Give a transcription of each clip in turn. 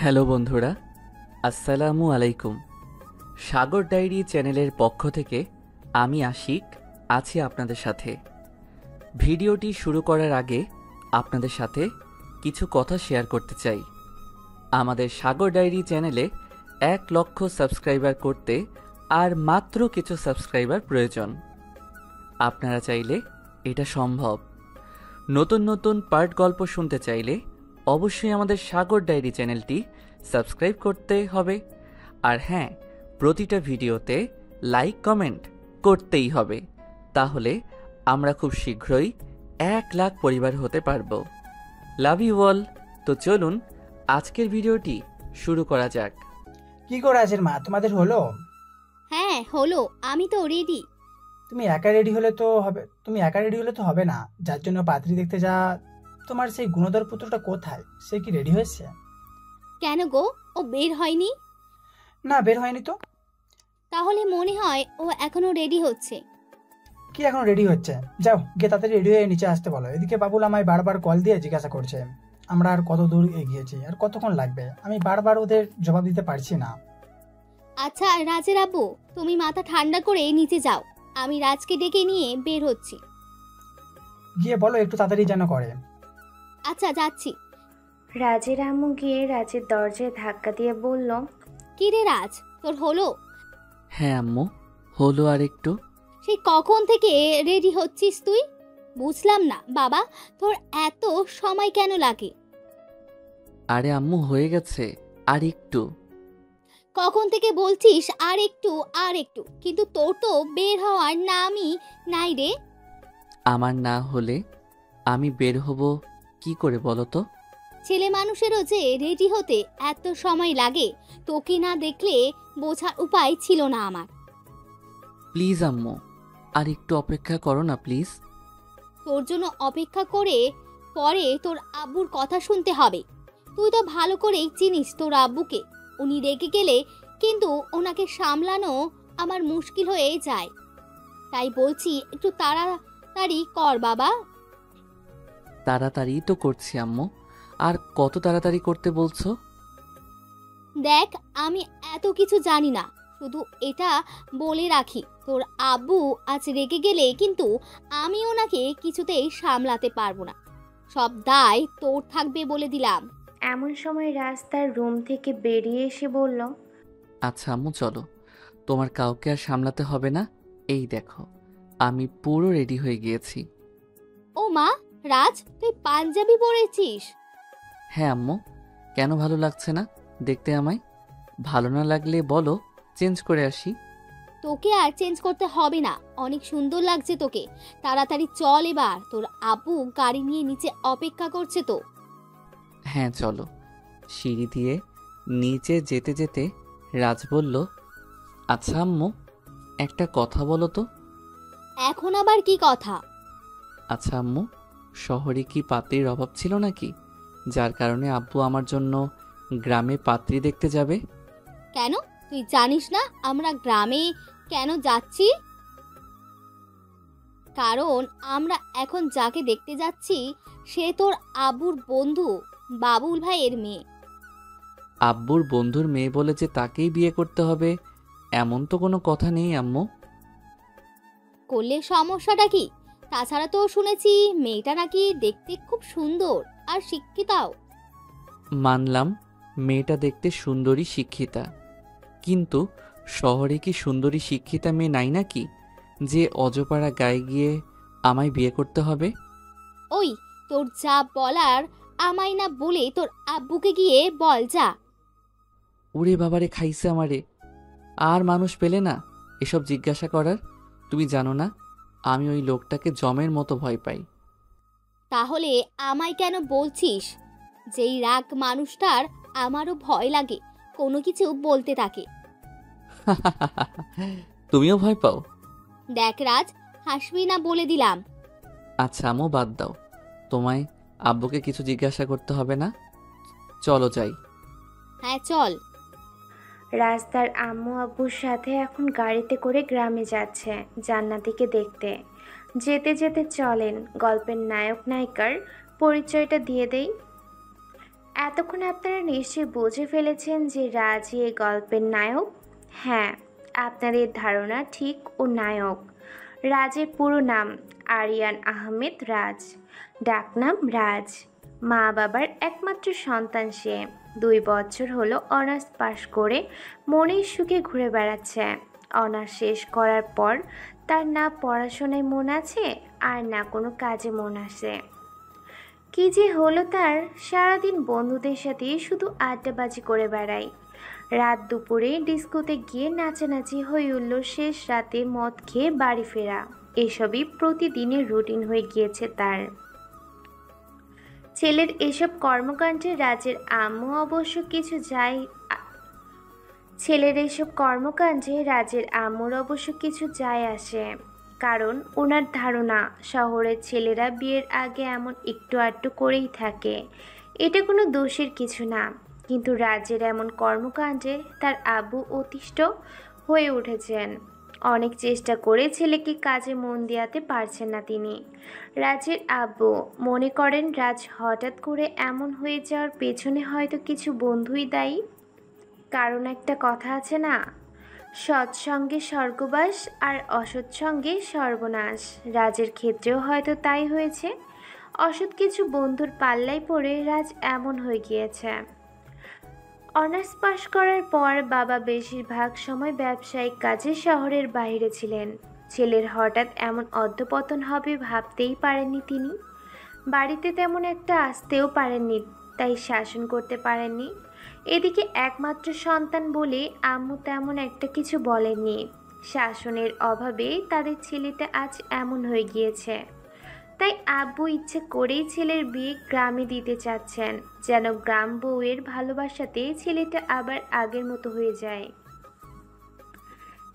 Hello বন্ধুরা, আসসালামু আলাইকুম। সাগর ডায়েরি চ্যানেলের পক্ষ থেকে আমি আশিক আছি আপনাদের সাথে। ভিডিওটি শুরু করার আগে আপনাদের সাথে কিছু কথা শেয়ার করতে চাই। আমাদের সাগর ডায়েরি চ্যানেলে 1,00,000 সাবস্ক্রাইবার করতে আর মাত্র কিছু সাবস্ক্রাইবার প্রয়োজন। আপনারা চাইলে এটা সম্ভব। নতুন নতুন পার্ট গল্প শুনতে চাইলে অবশ্যই আমাদের সাগর ডায়েরি চ্যানেলটি সাবস্ক্রাইব করতে হবে। আর হ্যাঁ, প্রতিটা ভিডিওতে লাইক কমেন্ট করতেই হবে। তাহলে আমরা খুব শীঘ্রই 1,00,000 পরিবার হতে পারবো। Love you all. তো চলুন আজকের ভিডিওটি শুরু করা যাক। কি করে আছেন মা, তোমাদের হলো? হ্যাঁ হলো, আমি তো রেডি। তুমি একা রেডি হলে তো হবে না। যার জন্য পাত্রী দেখতে যা, তোমার সেই গুণধর পুত্রটা কোথায়? সে কি রেডি হয়েছে? কেন গো, ও বের হয়নি? না, বের হয়নি তো। তাহলে মনে হয় ও এখনো রেডি হচ্ছে। কি এখন রেডি হচ্ছে? যাও গিয়ে তাড়াতাড়ি রেডি হয়ে নিচে আসতে বলো। এদিকে বাবুল আমায় বারবার কল দিয়ে জিজ্ঞাসা করছে আমরা আর কত দূর এগিয়েছি, আর কতক্ষণ লাগবে। আমি বারবার ওদের জবাব দিতে পারছি না। আচ্ছা রাজের আব্বু, তুমি মাথা ঠান্ডা করে নিচে যাও, আমি রাজকে ডেকে নিয়ে বের হচ্ছি। গিয়ে বলো একটু তাড়াতাড়ি যেন করে। আচ্ছা যাচ্ছি। রাজের আম্মু গিয়ে রাজের দরজায় ধাক্কা দিয়ে বলল, কি রে রাজ, তোর হলো? হ্যাঁ আম্মু, হলো। আর একটু। সেই কখন থেকে রেডি হচ্ছিস তুই? বুঝলাম না বাবা, তোর এত সময় কেন লাগে? আরে আম্মু, হয়ে গেছে, আর একটু। কখন থেকে বলছিস আর একটু আর একটু, কিন্তু তোর তো বের হওয়ার নামই নাই রে। আমার না হলে আমি বের হব কি করে বলো তো? ছেলে মানুষেরও যে রেডি হতে এত সময় লাগে, তোকে না দেখলে বোঝার উপায় ছিল না আমার। প্লিজ আম্মু, আর একটু অপেক্ষা করো না প্লিজ। তোর জন্য অপেক্ষা করে পরে তোর আব্বুর কথা শুনতে হবে। তুই তো ভালো করেই চিনিস তোর আব্বুকে। উনি রেগে গেলে কিন্তু ওনাকে সামলানো আমার মুশকিল হয়ে যায়। তাই বলছি একটু তাড়াতাড়ি কর বাবা। তাড়াতাড়ি তো করছি আম্মু, আর কত তাড়াতাড়ি করতে বলছো? দেখ, আমি এত কিছু জানি না, শুধু এটা বলে রাখি তোর আব্বু আজ রেগে গেলে কিন্তু আমি ওনাকে কিছুতেই সামলাতে পারবো না। সব দায় তোর থাকবে বলে দিলাম। এমন সময় রাজ তার রুম থেকে বেরিয়ে এসে বলল, আচ্ছা আম্মু, চলো, তোমার কাউকে আর সামলাতে হবে না। এই দেখো, আমি পুরো রেডি হয়ে গিয়েছি। ও মা, রাজ তুই পাঞ্জাবি পরেছিস? হ্যাঁ আম্মু, কেন ভালো লাগছে না দেখতে আমায়? ভালো না লাগলে বলো, চেঞ্জ করে আসি। তোকে আর চেঞ্জ করতে হবে না, অনেক সুন্দর লাগছে তোকে। তাড়াতাড়ি চল এবার, তোর আব্বু গাড়ি নিয়ে নিচে অপেক্ষা করছে তো। হ্যাঁ চলো। সিঁড়ি দিয়ে নিচে যেতে যেতে রাজ বলল, আচ্ছা আম্মু, একটা কথা বলো তো। এখন আবার কি কথা? আচ্ছা আম্মু, শহরে কি পাত্রীর অভাব ছিল নাকি, যার কারণে আব্বু আমার জন্য গ্রামে পাত্রী দেখতে যাবে? কেন, তুই জানিস না আমরা গ্রামে কেন যাচ্ছি? কারণ আমরা এখন যাকে দেখতে যাচ্ছি সে তোর আব্বুর বন্ধু বাবুল ভাইয়ের মেয়ে। আব্বুর বন্ধুর মেয়ে বলে যে তাকেই বিয়ে করতে হবে এমন তো কোনো কথা নেই আম্মু। করলে সমস্যাটা কি? তাছাড়া তো শুনেছি মেয়েটা নাকি দেখতে খুব সুন্দর আর শিক্ষিতাও। মানলাম, মেয়েটা দেখতে সুন্দরী শিক্ষিতা, কিন্তু শহরে কি সুন্দরী শিক্ষিতা মেয়ে নাই নাকি, যে অজপাড়া গায়ে গিয়ে আমায় বিয়ে করতে হবে? ওই, তোর যা বলার আমায় না বলে তোর আব্বুকে গিয়ে বল যা। ওরে বাবারে, খাইছে আমারে। আর মানুষ পেলে না এসব জিজ্ঞাসা করার? তুমি জানো না আমি ওই লোকটাকে জমের মতো ভয় পাই। তাহলে আমায় কেন বলছিস? যেই রাগ মানুষটার আমারও ভয় লাগে কোনো কিছু বলতে থাকে। তুমিও ভয় পাও? দেখ রাজ, হাসবি না বলে দিলাম। আচ্ছা আম্মু, বাদ দাও। তোমায় আব্বুকে কিছু জিজ্ঞাসা করতে হবে না, চলো যাই। হ্যাঁ চল। রাজ তার আম্মু আব্বুর সাথে এখন গাড়িতে করে গ্রামে যাচ্ছে জান্নাতিকে দেখতে। যেতে যেতে চলেন গল্পের নায়ক নায়িকার পরিচয়টা দিয়ে দেই। এতক্ষণ আপনারা নিশ্চয়ই বুঝে ফেলেছেন যে রাজই এই গল্পের নায়ক। হ্যাঁ, আপনাদের ধারণা ঠিক, ও নায়ক। রাজের পুরো নাম আরিয়ান আহমেদ রাজ, ডাকনাম রাজ। মা বাবার একমাত্র সন্তান সে। 2 বছর হলো অনার্স পাশ করে মনের সুখে ঘুরে বেড়াচ্ছে। অনার্স শেষ করার পর তার না পড়াশোনায় মন আছে আর না কোনো কাজে মন আসে। কি যে হলো তার, সারাদিন বন্ধুদের সাথে শুধু আড্ডাবাজি করে বেড়ায়। রাত দুপুরে ডিস্কোতে গিয়ে নাচানাচি হয়ে উঠল, শেষ রাতে মদ খেয়ে বাড়ি ফেরা। এসবই প্রতিদিনের রুটিন হয়ে গিয়েছে তার। ছেলের এসব কর্মকাণ্ডে রাজের আম্মু অবশ্য কিছু যায় ছেলের এসব কর্মকাণ্ডে রাজের আম্মুর অবশ্য কিছু যায় আসে, কারণ ওনার ধারণা শহরের ছেলেরা বিয়ের আগে এমন একটু আধটু করেই থাকে, এটা কোনো দোষের কিছু না। কিন্তু রাজের এমন কর্মকাণ্ডে তার আব্বু অতিষ্ঠ হয়ে উঠেছেন। অনেক চেষ্টা করে ছেলেকে কাজে মন দেওয়াতে পারছেন না তিনি। রাজের আব্বু মনে করেন রাজ হঠাৎ করে এমন হয়ে যাওয়ার পেছনে হয়তো কিছু বন্ধুই দায়ী। কারণ একটা কথা আছে না, সৎসঙ্গে স্বর্গবাস আর অসৎসঙ্গে সর্বনাশ। রাজের ক্ষেত্রেও হয়তো তাই হয়েছে। অসৎ কিছু বন্ধুর পাল্লায় পড়ে রাজ এমন হয়ে গিয়েছে। অনার্স পাশ করার পর বাবা বেশিরভাগ সময় ব্যবসায়িক কাজে শহরের বাইরে ছিলেন। ছেলের হঠাৎ এমন অধঃপতন হবে ভাবতেই পারেননি তিনি। বাড়িতে তেমন একটা আসতেও পারেননি, তাই শাসন করতে পারেননি। এদিকে একমাত্র সন্তান বলে আম্মু তেমন একটা কিছু বলেননি। শাসনের অভাবে তাদের ছেলেটা আজ এমন হয়ে গিয়েছে। তাই আব্বু ইচ্ছে করেই ছেলের বিয়ে গ্রামে দিতে চাচ্ছেন, যেন গ্রাম বউয়ের ভালোবাসাতে ছেলেটা আবার আগের মতো হয়ে যায়।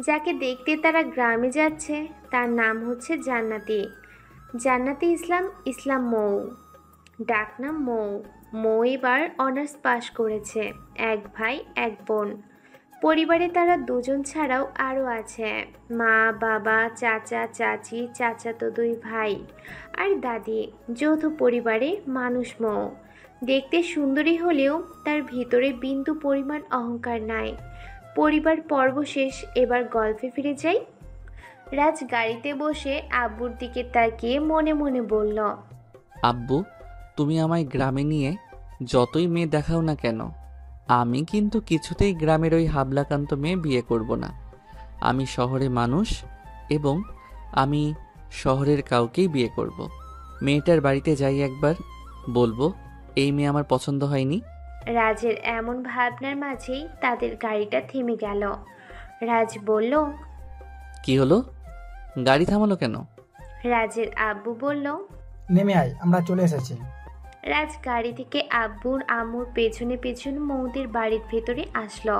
যাকে দেখতে তারা গ্রামে যাচ্ছে তার নাম হচ্ছে জান্নাতি। জান্নাতি ইসলাম মৌ, ডাকনাম মৌ। মৌ এবার অনার্স পাশ করেছে। 1 ভাই 1 বোন। পরিবারে তারা 2 জন ছাড়াও আরও আছে মা, বাবা, চাচা, চাচি, চাচাতো 2 ভাই আর দাদি। যৌথ পরিবারে মানুষ মৌ। দেখতে সুন্দরী হলেও তার ভিতরে বিন্দু পরিমাণ অহংকার নাই। পরিবার পর্ব শেষ, এবার গল্পে ফিরে যাই। রাজ গাড়িতে বসে আব্বুর দিকে তাকিয়ে মনে মনে বলল, আব্বু, তুমি আমায় গ্রামে নিয়ে যতই মেয়ে দেখাও না কেন, আমি কিন্তু কিছুতেই গ্রামের ওই হাবলাকান্ত মেয়ে বিয়ে করব না। আমি শহরে মানুষ এবং আমি শহরের কাউকেই বিয়ে করব। মেয়েটার বাড়িতে যাই একবার, বলবো এই মেয়ে আমার পছন্দ হয়নি। রাজের এমন ভাবনার মাঝেই তাদের গাড়িটা থেমে গেল। রাজ বলল, কি হলো, গাড়ি থামালো কেন? রাজের আব্বু বলল, নেমে আয়, আমরা চলে এসেছি। রাজ গাড়ি থেকে আব্বুর আম্মুর পেছনে পেছনে মৌদের বাড়ির ভেতরে আসলো।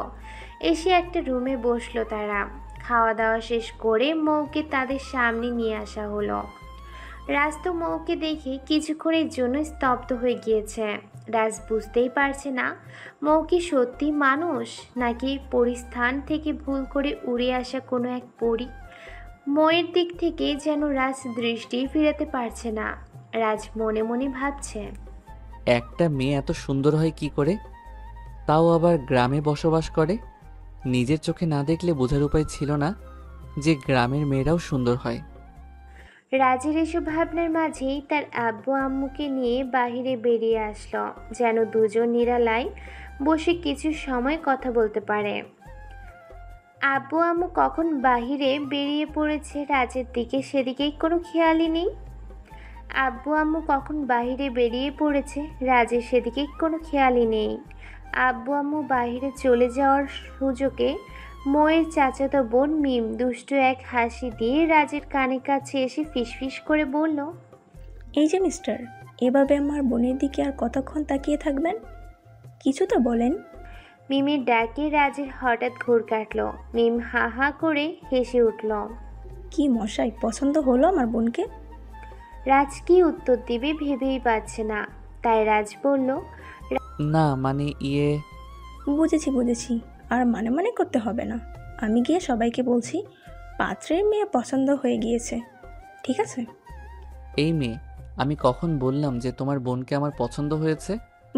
এসে একটা রুমে বসলো তারা। খাওয়া দাওয়া শেষ করে মৌকে তাদের সামনে নিয়ে আসা হলো। রাজ তো মৌকে দেখে কিছুক্ষণের জন্য স্তব্ধ হয়ে গিয়েছে। রাজ বুঝতেই পারছে না মৌ কি সত্যি মানুষ নাকি পরিস্থান থেকে ভুল করে উড়ে আসা কোনো এক পরী। মৌয়ের দিক থেকে যেন রাজ দৃষ্টি ফিরাতে পারছে না। রাজ মনে মনে ভাবছে, একটা মেয়ে এত সুন্দর হয় কি করে, তাও আবার গ্রামে বসবাস করে। নিজের চোখে না দেখলে বোঝার উপায় ছিল না যে গ্রামের মেয়েরাও সুন্দর হয়। রাজের এসব ভাবনার মাঝেই তার আব্বু আম্মুকে নিয়ে বাহিরে বেরিয়ে আসলো, যেন দুজন নিরালায় বসে কিছু সময় কথা বলতে পারে। আব্বু আম্মু কখন বাহিরে বেরিয়ে পড়েছে রাজের দিকে সেদিকেই কোনো খেয়ালই নেই। আব্বু আম্মু কখন বাহিরে বেরিয়ে পড়েছে রাজের সেদিকে কোনো খেয়ালই নেই। আব্বু আম্মু বাহিরে চলে যাওয়ার সুযোগে ময়ের চাচাতো বোন মিম দুষ্ট এক হাসি দিয়ে রাজের কানে কাছে এসে ফিসফিস করে বলল, এই যে মিস্টার, এভাবে আমার বোনের দিকে আর কতক্ষণ তাকিয়ে থাকবেন? কিছু তো বলেন। মিমের ডাকে রাজের হঠাৎ ঘোর কাটল। মিম হা হা করে হেসে উঠল। কি মশাই, পছন্দ হলো আমার বোনকে? রাজ কি উত্তর দিবে ভেবেই পাচ্ছে না, তাই রাজ বলল, না মানে বুঝেছি, আর মানে করতে হবে না। আমি গিয়ে সবাইকে বলছি পাত্রের মেয়ে পছন্দ হয়ে গিয়েছে, ঠিক আছে? এই মেয়ে, আমি কখন বললাম যে তোমার বোনকে আমার পছন্দ হয়েছে?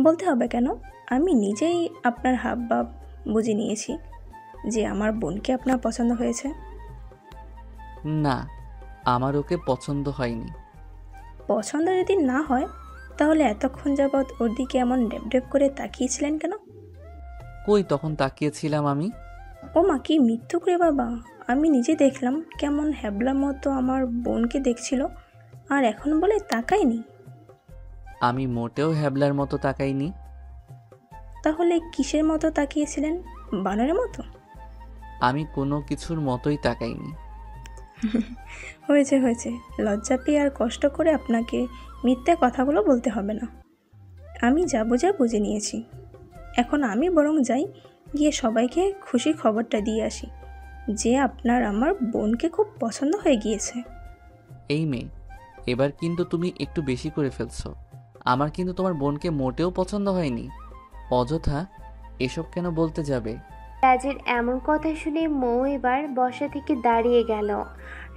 বলতে হবে কেন? আমি নিজেই আপনার হাবভাব বুঝে নিয়েছি যে আমার বোনকে আপনার পছন্দ হয়েছে। না, আমার ওকে পছন্দ হয়নি। পছন্দ যদি না হয় তাহলে এতক্ষণ যাবৎ ওর দিকে এমন ডেপ ডেপ করে তাকিয়েছিলেন কেন? কই তখন তাকিয়েছিলাম আমি? ও মা, কি মৃত্যু করে বাবা! আমি নিজে দেখলাম কেমন হ্যাবলার মতো আমার বোনকে দেখছিল, আর এখন বলে তাকায়নি। আমি মোটেও হ্যাবলার মতো তাকাইনি। তাহলে কিসের মতো তাকিয়েছিলেন? বানরের মতো? আমি কোনো কিছুর মতোই তাকাইনি। হয়েছে হয়েছে, লজ্জা পেয়ে আর কষ্ট করে আপনাকে মিথ্যে কথাগুলো বলতে হবে না। আমি যা বোঝার বুঝে নিয়েছি। এখন আমি বরং যাই, গিয়ে সবাইকে খুশি খবরটা দিয়ে আসি যে আপনার আমার বোনকে খুব পছন্দ হয়ে গিয়েছে। এই মেয়ে, এবার কিন্তু তুমি একটু বেশি করে ফেলছো। আমার কিন্তু তোমার বোনকে মোটেও পছন্দ হয়নি। অযথা এসব কেন বলতে যাবে? রাজের এমন কথা শুনে মৌ এবার বসা থেকে দাঁড়িয়ে গেল।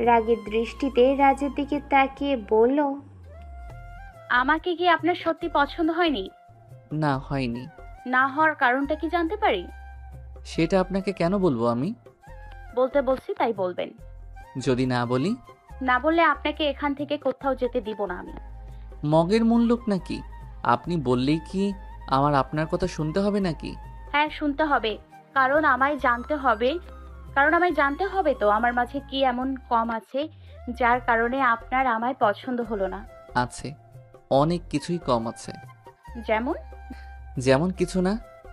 রাগের দৃষ্টিতে রাজের দিকে তাকিয়ে বলল, আমাকে কি আপনার সত্যি পছন্দ হয়নি? না, হয়নি। না হওয়ার কারণটা কি জানতে পারি? সেটা আপনাকে কেন বলবো আমি? বলতে বলছি তাই বলবেন। যদি না বলি? না বললে আপনাকে এখান থেকে কোথাও যেতে দিব না আমি। মগের মুল্লুক নাকি? আপনি বললেই কি আমার আপনার কথা শুনতে হবে নাকি? হ্যাঁ, শুনতে হবে। কারণ আমায় জানতে হবে তো আমার মাঝে কি এমন কম আছে যার কারণে আপনার আমায় পছন্দ হলো না। আছে, অনেক কিছুই কম আছে। যেমন? যেমন কিছু না,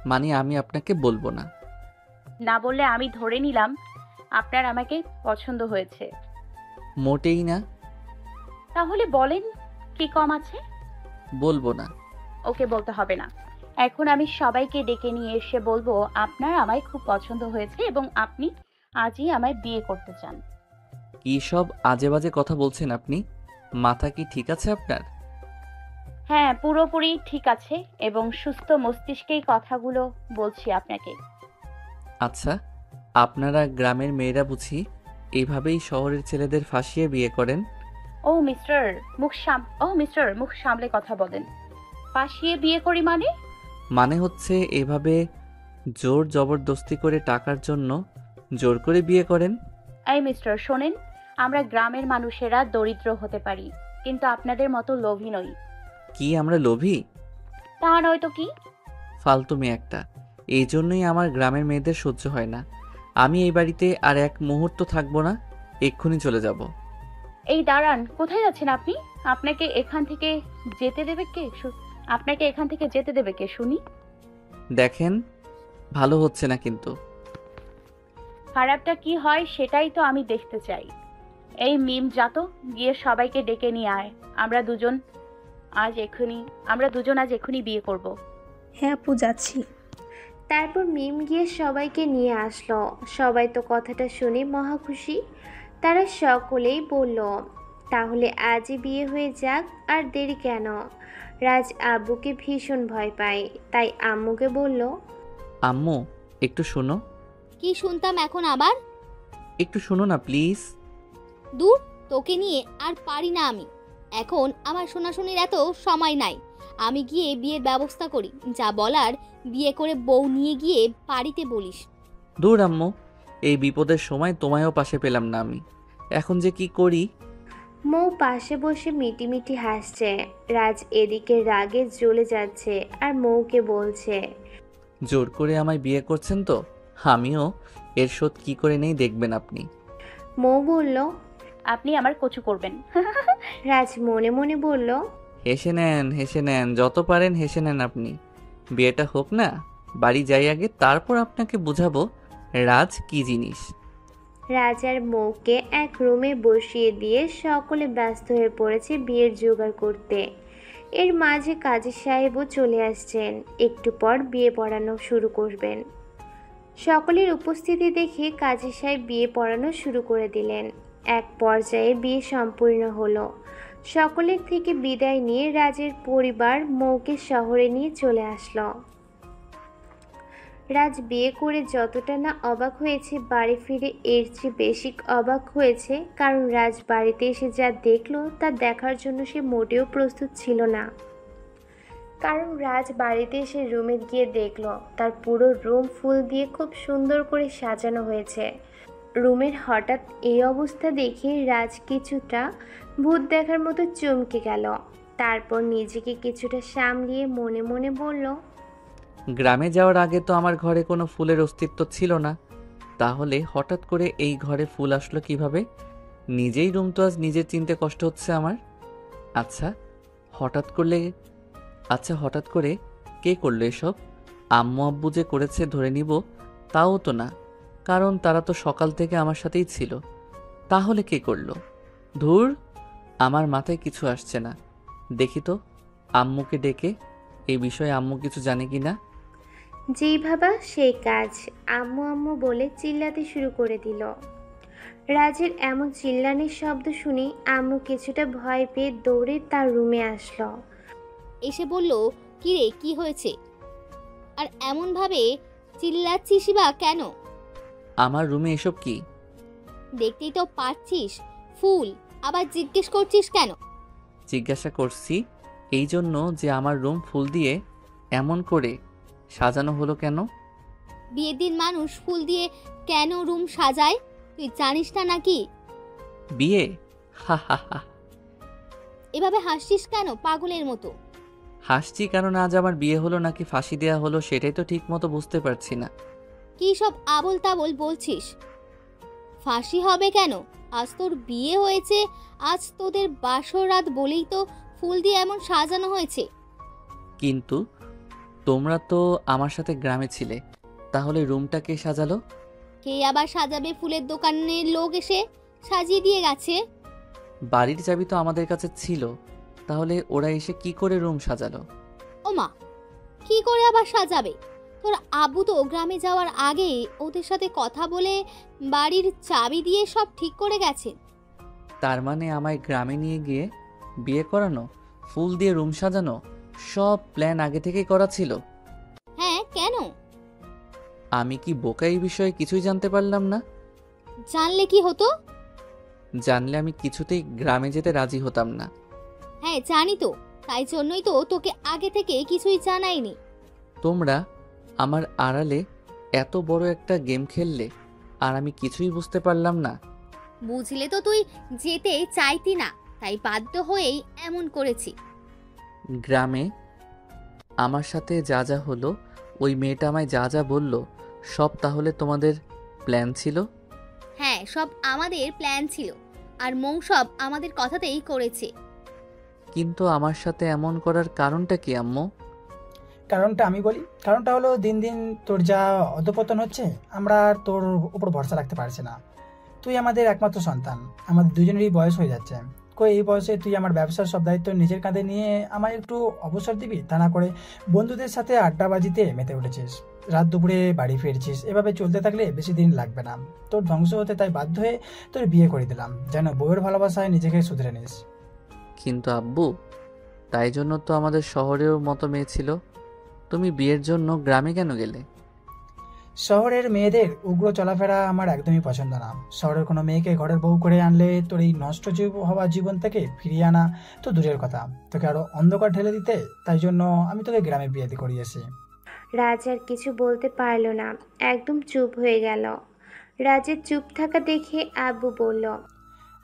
মানে আমি আপনাকে বলবো না। না বললে আমি ধরে নিলাম আপনার আমাকে পছন্দ হয়েছে। মোটেই না। তাহলে বলেন কি কম আছে? বলবো না। ওকে, বলতে হবে না। এখন আমি সবাইকে ডেকে নিয়ে এসে বলবো আপনার আমায় খুব পছন্দ হয়েছে এবং আপনি আজই আমায় বিয়ে করতে চান। কি সব আজে বাজে কথা বলছেন আপনি? মাথা কি ঠিক আছে আপনার? হ্যাঁ, পুরোপুরি ঠিক আছে এবং সুস্থ মস্তিষ্কেই কথাগুলো বলছি আপনাকে। আচ্ছা, আপনারা গ্রামের মেয়েরা বুঝি এইভাবেই শহরের ছেলেদের ফাঁসিয়ে বিয়ে করেন? মিস্টার, মুখ সামলে কথা বলেন। ফাঁসিয়ে বিয়ে করি মানে? মানে হচ্ছে এভাবে জোর জবরদস্তি করে টাকার জন্য জোর করে বিয়ে করেন। এই মিস্টার, শোনেন, আমরা গ্রামের মানুষেরা দরিদ্র হতে পারি, কিন্তু আপনাদের মতো লোভী নই। কি আমরা লোভী? তা নয় তো কি? ফালতু মেয়ে একটা। এই জন্যই আমার গ্রামের মেয়েদের সহ্য হয় না। আমি এই বাড়িতে আর এক মুহূর্ত থাকবো না, এক্ষুনি চলে যাব। এই দাঁড়ান, কোথায় যাচ্ছেন আপনি? আপনাকে এখান থেকে যেতে দেবে কে শুনি? দেখেন, ভালো হচ্ছে না কিন্তু। খারাপটা কি হয় সেটাই তো আমি দেখতে চাই। এই মিম যাতো, গিয়ে সবাইকে ডেকে নিয়ে আয়। আমরা দুজন আজ এখনই বিয়ে করব। হ্যাঁ আপু, যাচ্ছি। তারপর মিম গিয়ে সবাইকে নিয়ে আসলো। সবাই তো কথাটা শুনে মহা খুশি। তারা সকলেই বলল, তাহলে আজই বিয়ে হয়ে যাক, আর দেরি কেন? রাজ আব্বুকে ভীষণ ভয় পায়, তাই আম্মুকে বলল, আম্মু, একটু শোনো। কি শুনতাম এখন আবার? একটু শোনো না প্লিজ। দূর, তোকে নিয়ে আর পারি না আমি। এখন আমার শোনাশুনির এত সময় নাই। আমি গিয়ে বিয়ের ব্যবস্থা করি। যা বলার বিয়ে করে বউ নিয়ে গিয়ে বাড়িতে বলিস। দূর আম্মু, এই বিপদের সময় তোমায়ও পাশে পেলাম না আমি। এখন যে কি করি? মৌ পাশে বসে মিটিমিটি হাসছে। রাজ এদিকে রাগে জ্বলে যাচ্ছে আর মৌকে বলছে, জোর করে আমায় বিয়ে করছেন তো, আমিও এর শোধ কি করে নেই দেখবেন আপনি। মৌ বলল, আপনি আমার কচু করবেন। রাজ মনে মনে বলল, হেসে নেন, যত পারেন হেসে নেন আপনি। বিয়েটা হোক না, বাড়ি যাই আগে, তারপর আপনাকে বুঝাবো রাজ কি জিনিস। রাজ আর মৌকে এক রুমে বসিয়ে দিয়ে সকলে ব্যস্ত হয়ে পড়েছে বিয়ের জোগাড় করতে। এর মাঝে কাজী সাহেবও চলে আসছেন, একটু পর বিয়ে পড়ানো শুরু করবেন। সকলের উপস্থিতি দেখে কাজী সাহেব বিয়ে পড়ানো শুরু করে দিলেন। এক পর্যায়ে বিয়ে সম্পূর্ণ হলো। সকলের থেকে বিদায় নিয়ে রাজের পরিবার মৌকে শহরে নিয়ে চলে আসলো। রাজ বিয়ে করে যতটা না অবাক হয়েছে, বাড়ি ফিরে এর চেয়ে বেশি অবাক হয়েছে, কারণ রাজ বাড়িতে এসে যা দেখলো তা দেখার জন্য সে মোটেও প্রস্তুত ছিল না। কারণ রাজ বাড়িতে এসে রুমে গিয়ে দেখলো তার পুরো রুম ফুল দিয়ে খুব সুন্দর করে সাজানো হয়েছে। রুমের হঠাৎ এই অবস্থা দেখে রাজ কিছুটা ভূত দেখার মতো চমকে গেল। তারপর নিজেকে কিছুটা সামলিয়ে মনে মনে বলল, গ্রামে যাওয়ার আগে তো আমার ঘরে কোনো ফুলের অস্তিত্ব ছিল না, তাহলে হঠাৎ করে এই ঘরে ফুল আসলো কিভাবে? নিজেই রুম তো আজ নিজের চিনতে কষ্ট হচ্ছে আমার। আচ্ছা হঠাৎ করে কে করলো এসব? আম্মু আব্বু যে করেছে ধরে নিব তাও তো না, কারণ তারা তো সকাল থেকে আমার সাথেই ছিল। তাহলে কে করলো? ধুর, আমার মাথায় কিছু আসছে না। দেখি তো আম্মুকে ডেকে এই বিষয়ে আম্মু কিছু জানে কি না। যেই ভাবা সেই কাজ। আম্মু আম্মু বলে চিল্লাতে শুরু করে দিল। রাজের এমন চিল্লানির শব্দ শুনে আম্মু কিছুটা ভয় পেয়ে দৌড়ে তার রুমে আসলো। এসে বলল, কি রে, কি হয়েছে? আর এমনভাবে চিল্লাচ্ছিস বা কেন? আমার রুমে এসব কি? দেখতেই তো পারছিস ফুল, আবার জিজ্ঞেস করছিস কেন? জিজ্ঞাসা করছি এই জন্য যে আমার রুম ফুল দিয়ে এমন করে সাজানো হলো কেন? বিয়ের দিন মানুষ ফুল দিয়ে কেন রুম সাজায় তুই জানিস না নাকি? বিয়ে? হা হা হা। এভাবে হাসছিস কেন পাগলের মতো? হাসছি কারণ আজ আমার বিয়ে হলো নাকি ফাঁসি দেয়া হলো সেটাই তো ঠিক মতো বুঝতে পারছি না। কি সব আবোল তাবোল বলছিস? ফাঁসি হবে কেন? আজ তোর বিয়ে হয়েছে, আজ তোদের বাসর রাত বলেই তো ফুল দিয়ে এমন সাজানো হয়েছে। কিন্তু তোমরা তো আমার সাথে গ্রামে ছিলে, তাহলে রুমটা কে সাজালো? কে আবার সাজাবে? ফুলের দোকানের লোক এসে সাজিয়ে দিয়ে গেছে। বাড়ির চাবি তো আমাদের কাছে ছিল, তাহলে ওরা এসে কি করে রুম সাজালো? ওমা, কি করে আবার সাজাবে? তোর আব্বু তো গ্রামে যাওয়ার আগে ওদের সাথে কথা বলে বাড়ির চাবি দিয়ে সব ঠিক করে গেছে। তার মানে আমায় গ্রামে নিয়ে গিয়ে বিয়ে করানো, ফুল দিয়ে রুম সাজানো, সব প্ল্যান আগে থেকেই করা ছিল? হ্যাঁ, কেন? আমি কি বোকা এই বিষয়ে কিছুই জানতে পারলাম না? জানলে কি হতো? জানলে আমি কিছুতেই গ্রামে যেতে রাজি হতাম না। হ্যাঁ জানি তো, তাই জন্যই তো তোকে আগে থেকে কিছুই জানাইনি। তোমরা আমার আড়ালে এত বড় একটা গেম খেললে আর আমি কিছুই বুঝতে পারলাম না। বুঝলে তো তুই যেতে চাইতি না, তাই বাধ্য হয়েই এমন করেছি। গ্রামে আমার সাথে যা যা হলো, ওই মেয়েটা আমায় যা যা বলল, সব তাহলে তোমাদের প্ল্যান ছিল? হ্যাঁ, সব আমাদের প্ল্যান ছিল, আর মৌ সব আমাদের কথাতেই করেছে। কিন্তু আমার সাথে এমন করার কারণটা কি আম্মু? কারণটা আমি বলি। কারণটা হলো দিন দিন তোর যা অধপতন হচ্ছে, আমরা আর তোর উপর ভরসা রাখতে পারছি না। তুই আমাদের একমাত্র সন্তান, আমাদের দুজনেরই বয়স হয়ে যাচ্ছে। কই এই বয়সে তুই আমার ব্যবসার সব দায়িত্ব নিজের কাঁধে নিয়ে আমায় একটু অবসর দিবি? তা না করে বন্ধুদের সাথে আড্ডাবাজিতে মেতে উঠেছিস, রাত দুপুরে বাড়ি ফিরছিস। এভাবে চলতে থাকলে বেশি দিন লাগবে না তোর ধ্বংস হতে, তাই বাধ্য হয়ে তোর বিয়ে করে দিলাম, যেন বউয়ের ভালোবাসায় নিজেকে শুধরে নিস। কিন্তু আব্বু, তাই জন্য তো আমাদের শহরেও মতো মেয়ে ছিল। তুমি বিয়ের জন্য গ্রামে কেন গেলে? শহরের মেয়েদের উগ্র চলাফেরা আমার একদমই পছন্দ না। শহরের কোনো মেয়েকে ঘরের বউ করে আনলে তোর এই নষ্ট হওয়া জীবন থেকে ফিরিয়ে আনা তো দূরের কথা, তোকে আরো অন্ধকার ঢেলে দিতে। তাই জন্য আমি তোকে গ্রামে বিয়ে করিয়েছি। রাজ আর কিছু বলতে পারল না, একদম চুপ হয়ে গেল। রাজের চুপ থাকা দেখে আব্বু বলল,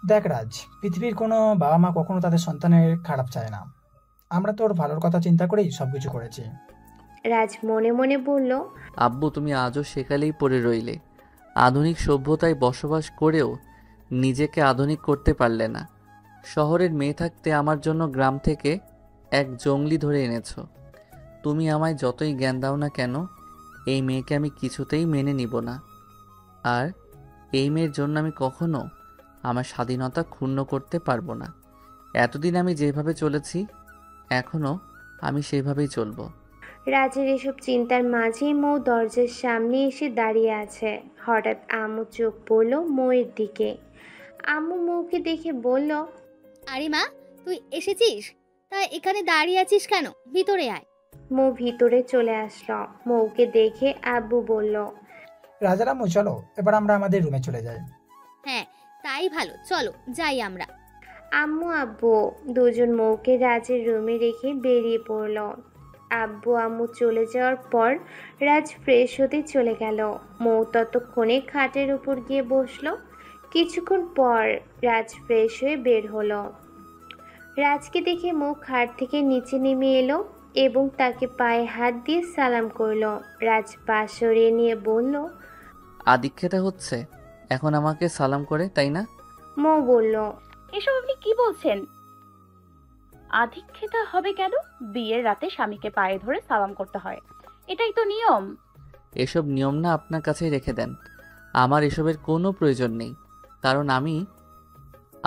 দেখ রাজ, পৃথিবীর কোনো বাবা মা কখনো তাদের সন্তানের খারাপ চায় না। আমরা তোর ভালোর কথা চিন্তা করেই সবকিছু করেছি। রাজ মনে মনে বলল, আব্বু, তুমি আজও সেকালেই পড়ে রইলে। আধুনিক সভ্যতায় বসবাস করেও নিজেকে আধুনিক করতে পারলে না। শহরের মেয়ে থাকতে আমার জন্য গ্রাম থেকে এক জঙ্গলি ধরে এনেছো। তুমি আমায় যতই জ্ঞান দাও না কেন, এই মেয়েকে আমি কিছুতেই মেনে নিব না। আর এই মেয়ের জন্য আমি কখনো আমার স্বাধীনতা ক্ষুণ্ণ করতে পারবো না। এতদিন আমি যেভাবে চলেছি, এখনও আমি সেভাবেই চলবো। রাজের এসব চিন্তার মাঝেই মৌ দরজার সামনে এসে দাঁড়িয়ে আছে। হঠাৎ আম্মু চোখ পড়ল মৌয়ের দিকে। আম্মু মৌকে দেখে বলল, আরে মা, তুই এসেছিস? তা এখানে দাঁড়িয়ে আছিস কেন? ভিতরে আয়। মৌ ভিতরে চলে আসলো। মৌকে দেখে আব্বু বলল, রাজারামু, চলো এবার আমরা আমাদের রুমে চলে যাই। হ্যাঁ, তাই ভালো, চলো যাই আমরা। আম্মু আব্বু দুজন মৌকে রাজের রুমে রেখে বেরিয়ে পড়ল। আব্বু আম্মু চলে যাওয়ার পর রাজ ফ্রেশ হতে চলে গেল। মৌ ততক্ষণে খাটের উপর গিয়ে বসলো। কিছুক্ষণ পর রাজ ফ্রেশ হয়ে বের হলো। রাজকে দেখে মৌ খাট থেকে নিচে নেমে এলো এবং তাকে পায়ে হাত দিয়ে সালাম করলো। রাজ পা সরিয়ে নিয়ে বলল, আদিক্ষেতা হচ্ছে এখন আমাকে সালাম করে, তাই না? মৌ বলল, এসব আপনি কি বলছেন? আধিক্যতা হবে কেন? বিয়ের রাতে স্বামীকে পায়ে ধরে সালাম করতে হয়, এটাই তো নিয়ম। এসব নিয়ম না আপনার কাছেই রেখে দেন। আমার এসবের কোনো প্রয়োজন নেই, কারণ আমি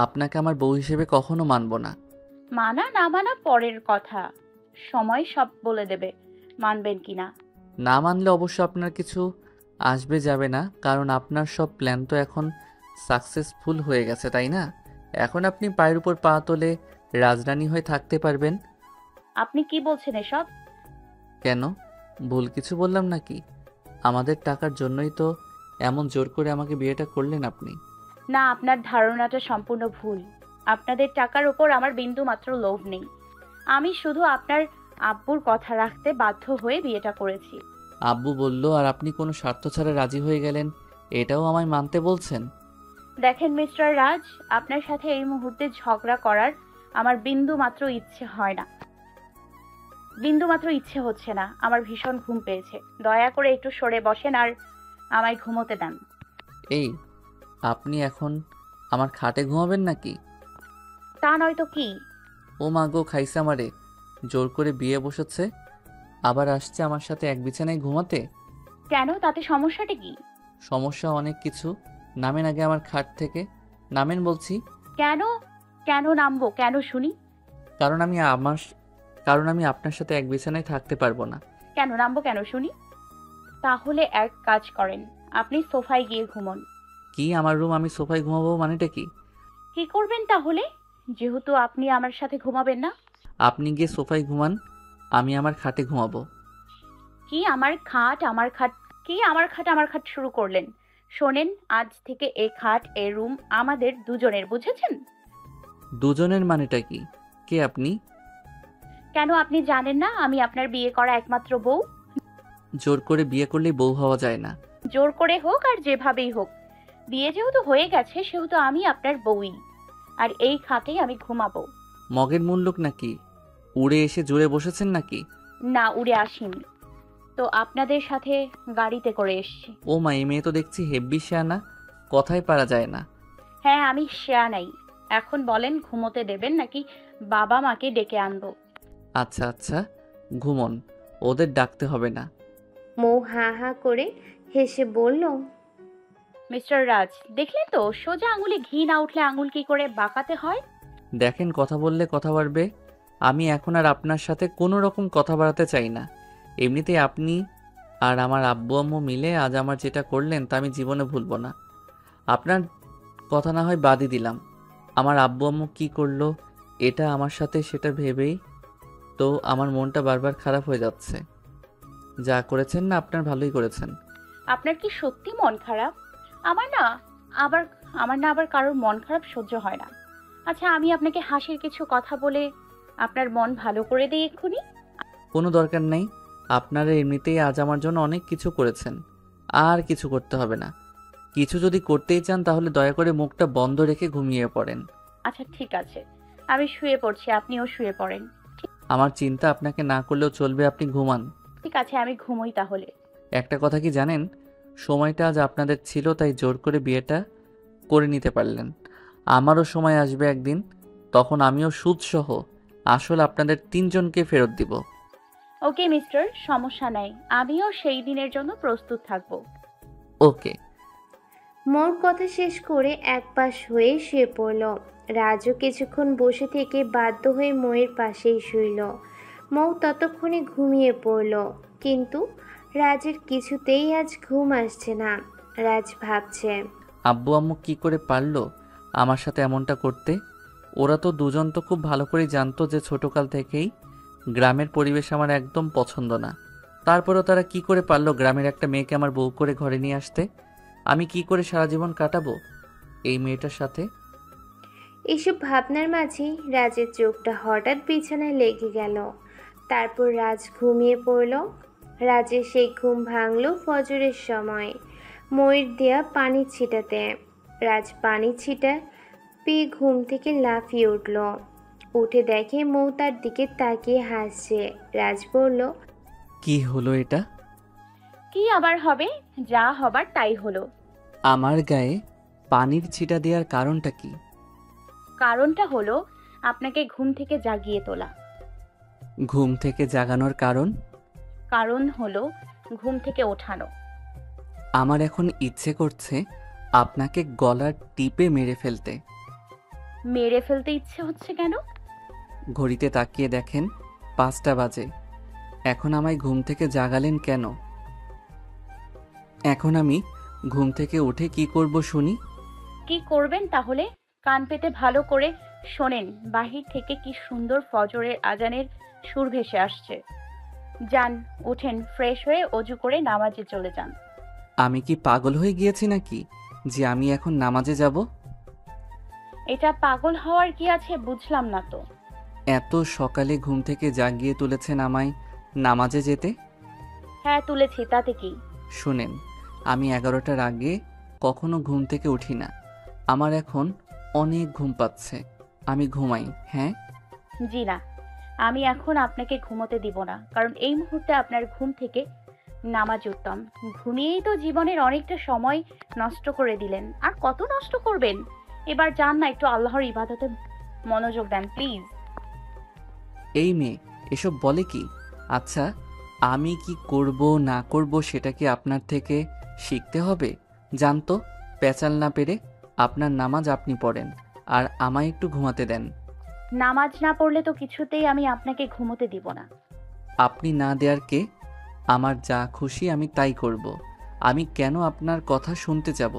আপনাকে আমার বউ হিসেবে কখনো মানব না। মানা না মানা পরের কথা, সময় সব বলে দেবে মানবেন কিনা। না মানলে অবশ্য আপনার কিছু আসবে যাবে না, কারণ আপনার সব প্ল্যান তো এখন সাকসেসফুল হয়ে গেছে, তাই না? এখন আপনি পায়ের উপর পা তোলে রাজরানী হয়ে থাকতে পারবেন। আপনি কি বলছেন এসব? কেন, ভুল কিছু বললাম নাকি? আমাদের টাকার জন্যই তো এমন জোর করে আমাকে বিয়েটা করলেন আপনি। না, আপনার ধারণাটা সম্পূর্ণ ভুল। আপনাদের টাকার উপর আমার বিন্দু মাত্র লোভ নেই। আমি শুধু আপনার আব্বুর কথা রাখতে বাধ্য হয়ে বিয়েটা করেছি। আব্বু বলল আর আপনি কোনো স্বার্থ ছাড়া রাজি হয়ে গেলেন, এটাও আমায় মানতে বলছেন? দেখেন মিস্টার রাজ, আপনার সাথে এই মুহূর্তে ঝগড়া করার আমার বিন্দু মাত্র ইচ্ছে হয় না, বিন্দু মাত্র ইচ্ছে হচ্ছে না। আমার ভীষণ ঘুম পেয়েছে, দয়া করে একটু সরে বসেন আর আমায় ঘুমোতে দেন। এই, আপনি এখন আমার খাটে ঘুমাবেন নাকি? তা নয়তো কি? ও মা গো, খাইছে আমারে, জোর করে বিয়ে বসেছে, আবার আসছে আমার সাথে এক বিছানায় ঘুমাতে। কেন, তাতে সমস্যাটা কি? সমস্যা অনেক কিছু। নামেন আগে আমার খাট থেকে, নামেন বলছি। কেন? কেন নামবো? কেন শুনি? কারণ আমি আপনার সাথে এক বিছানায় থাকতে পারবো না। কেন নামবো? কেন শুনি? তাহলে এক কাজ করেন, আপনি সোফায় গিয়ে ঘুমন। কি, আমার রুম, আমি সোফায় ঘুমাবো মানেটা কি? কি করবেন তাহলে, যেহেতু আপনি আমার সাথে ঘুমাবেন না? আপনি গিয়ে সোফায় ঘুমান, আমি আমার খাটে ঘুমাবো। কি আমার খাট আমার খাট, কি আমার খাট আমার খাট শুরু করলেন? শোনেন, আজ থেকে এই খাট এ রুম আমাদের দুজনের, বুঝেছেন? দুজনের মানেটা কি? কে আপনি? কেন আপনি জানেন না আমি আপনার বিয়ে করা একমাত্র বউ? জোর করে বিয়ে করলেই বউ হওয়া যায় না। জোর করে হোক আর যেভাবেই হোক, বিয়ে যেহেতু হয়ে গেছে সেহেতু আমি আপনার বউই, আর এই খাটেই আমি ঘুমাবো। মগের মুল্লুক নাকি? উড়ে এসে জুড়ে বসেছেন নাকি? না, উড়ে আসিনি তো, আপনাদের সাথে গাড়িতে করে এসেছি। ও মা, এই মেয়ে তো দেখছি হেব্বি শেয়ানা, কথাই পারা যায় না। হ্যাঁ, আমি শেয়া নাই। এখন বলেন, ঘুমোতে দেবেন নাকি বাবা মাকে ডেকে আনবো? আচ্ছা আচ্ছা, ঘুমন, ওদের ডাকতে হবে না। মৌ হা হা করে হেসে বলল, মিস্টার রাজ, দেখলেন তো, সোজা আঙুলে ঘি না উঠলে আঙুল কি করে বাঁকাতে হয়? দেখেন, কথা বললে কথা বাড়বে। আমি এখন আর আপনার সাথে কোনো রকম কথা বাড়াতে চাই না। এমনিতেই আপনি আর আমার আব্বু আম্মু মিলে আজ আমার যেটা করলেন তা আমি জীবনে ভুলবো না। আপনার কথা না হয় বাদই দিলাম, আমার আব্বু আম্মু কী করলো এটা আমার সাথে, সেটা ভেবেই তো আমার মনটা বারবার খারাপ হয়ে যাচ্ছে। যা করেছেন না, আপনার ভালোই করেছেন। আপনার কি সত্যি মন খারাপ? আমার না আবার কারোর মন খারাপ সহ্য হয় না। আচ্ছা, আমি আপনাকে হাসির কিছু কথা বলে আপনার মন ভালো করে দিই এক্ষুনি। কোনো দরকার নেই, আপনারা এমনিতেই আজ আমার জন্য অনেক কিছু করেছেন, আর কিছু করতে হবে না। কিছু যদি করতেই চান তাহলে দয়া করে মুখটা বন্ধ রেখে ঘুমিয়ে পড়েন। আচ্ছা ঠিক আছে, আমি শুয়ে পড়ছি, আপনিও শুয়ে পড়েন। আমার চিন্তা আপনাকে না করলেও চলবে, আপনি ঘুমান। ঠিক আছে, আমি ঘুমোই তাহলে। একটা কথা কি জানেন, সময়টা আজ আপনাদের ছিল তাই জোর করে বিয়েটা করে নিতে পারলেন। আমারও সময় আসবে একদিন, তখন আমিও সুদসহ আসল আপনাদের তিনজনকে ফেরত দিব। ওকে মিস্টার, সমস্যা নাই, আমিও সেই দিনের জন্য প্রস্তুত থাকবো। ওকে। মৌর কথা শেষ করে এক পাশ হয়ে শুয়ে পড়ল। রাজও কিছুক্ষণ বসে থেকে বাধ্য হয়ে মৌয়ের পাশেই শুইল। মৌ ততক্ষণে ঘুমিয়ে পড়ল, কিন্তু রাজের কিছুতেই আজ ঘুম আসছে না। রাজ ভাবছে, আব্বু আম্মু কি করে পারলো আমার সাথে এমনটা করতে? ওরা তো দুজন তো খুব ভালো করেই জানতো যে ছোটকাল থেকেই গ্রামের পরিবেশ আমার একদম পছন্দ না। তারপরেও তারা কি করে পারলো গ্রামের একটা মেয়েকে আমার বউ করে ঘরে নিয়ে আসতে? আমি কি করে সারা জীবন কাটাবো এই মেয়েটার সাথে? এসব ভাবনার মাঝেই রাজের চোখটা হঠাৎ বিছানায় লেগে গেল। তারপর রাজ ঘুমিয়ে পড়ল। রাজের সেই ঘুম ভাঙল ফজরের সময় ময়ূর দেয়া পানি ছিটাতে। রাজ পানি ছিটা পেয়ে ঘুম থেকে লাফিয়ে উঠল। উঠে দেখে মৌ তার দিকে তাকিয়ে হাসছে। রাজ বলল, কি হলো এটা? কি আবার হবে, যা হবার তাই হলো। আমার গায়ে পানির ছিটা দেওয়ার কারণটা কি? কারণটা হলো আপনাকে ঘুম থেকে জাগিয়ে তোলা। ঘুম থেকে জাগানোর কারণ? কারণ হলো ঘুম থেকে ওঠানো। আমার এখন ইচ্ছে করছে আপনাকে গলার টিপে মেরে ফেলতে। মেরে ফেলতে ইচ্ছে হচ্ছে কেন? ঘড়িতে তাকিয়ে দেখেন 5টা বাজে। এখন আমায় ঘুম থেকে জাগালেন কেন? এখন আমি ঘুম থেকে উঠে কি করব শুনি? কি করবেন তাহলে? কান পেতে ভালো করে শোনেন, বাহির থেকে কি সুন্দর ফজরের আজানের সুর ভেসে আসছে। যান, উঠেন, ফ্রেশ হয়ে অজু করে নামাজে চলে যান। আমি কি পাগল হয়ে গিয়েছি নাকি যে আমি এখন নামাজে যাব? এটা পাগল হওয়ার কি আছে বুঝলাম না তো। এত সকালে ঘুম থেকে জাগিয়ে তুলেছেন আমায় নামাজে যেতে? হ্যাঁ তুলেছি, তাতে কি? শুনেন, আমি 11টার আগে কখনো ঘুম থেকে উঠি না। আমার এখন অনেক ঘুম পাচ্ছে, আমি ঘুমাই। হ্যাঁ জি না, আমি এখন আপনাকে ঘুমোতে দিব না, কারণ এই মুহূর্তে আপনার ঘুম থেকে নামাজ উত্তম। ঘুমিয়েই তো জীবনের অনেকটা সময় নষ্ট করে দিলেন, আর কত নষ্ট করবেন? এবার যান না, একটু আল্লাহর ইবাদতে মনোযোগ দেন প্লিজ। এই মেয়ে এসব বলে কি? আচ্ছা, আমি কি করব না করব সেটা কি আপনার থেকে শিখতে হবে? জানতো পেঁচাল না পেরে আপনার নামাজ আপনি পড়েন আর আমায় একটু ঘুমাতে দেন। নামাজ না পড়লে তো কিছুতেই আমি আপনাকে ঘুমোতে দিব না। আপনি না দেয়ার কে? আমার যা খুশি আমি তাই করব। আমি কেন আপনার কথা শুনতে যাব?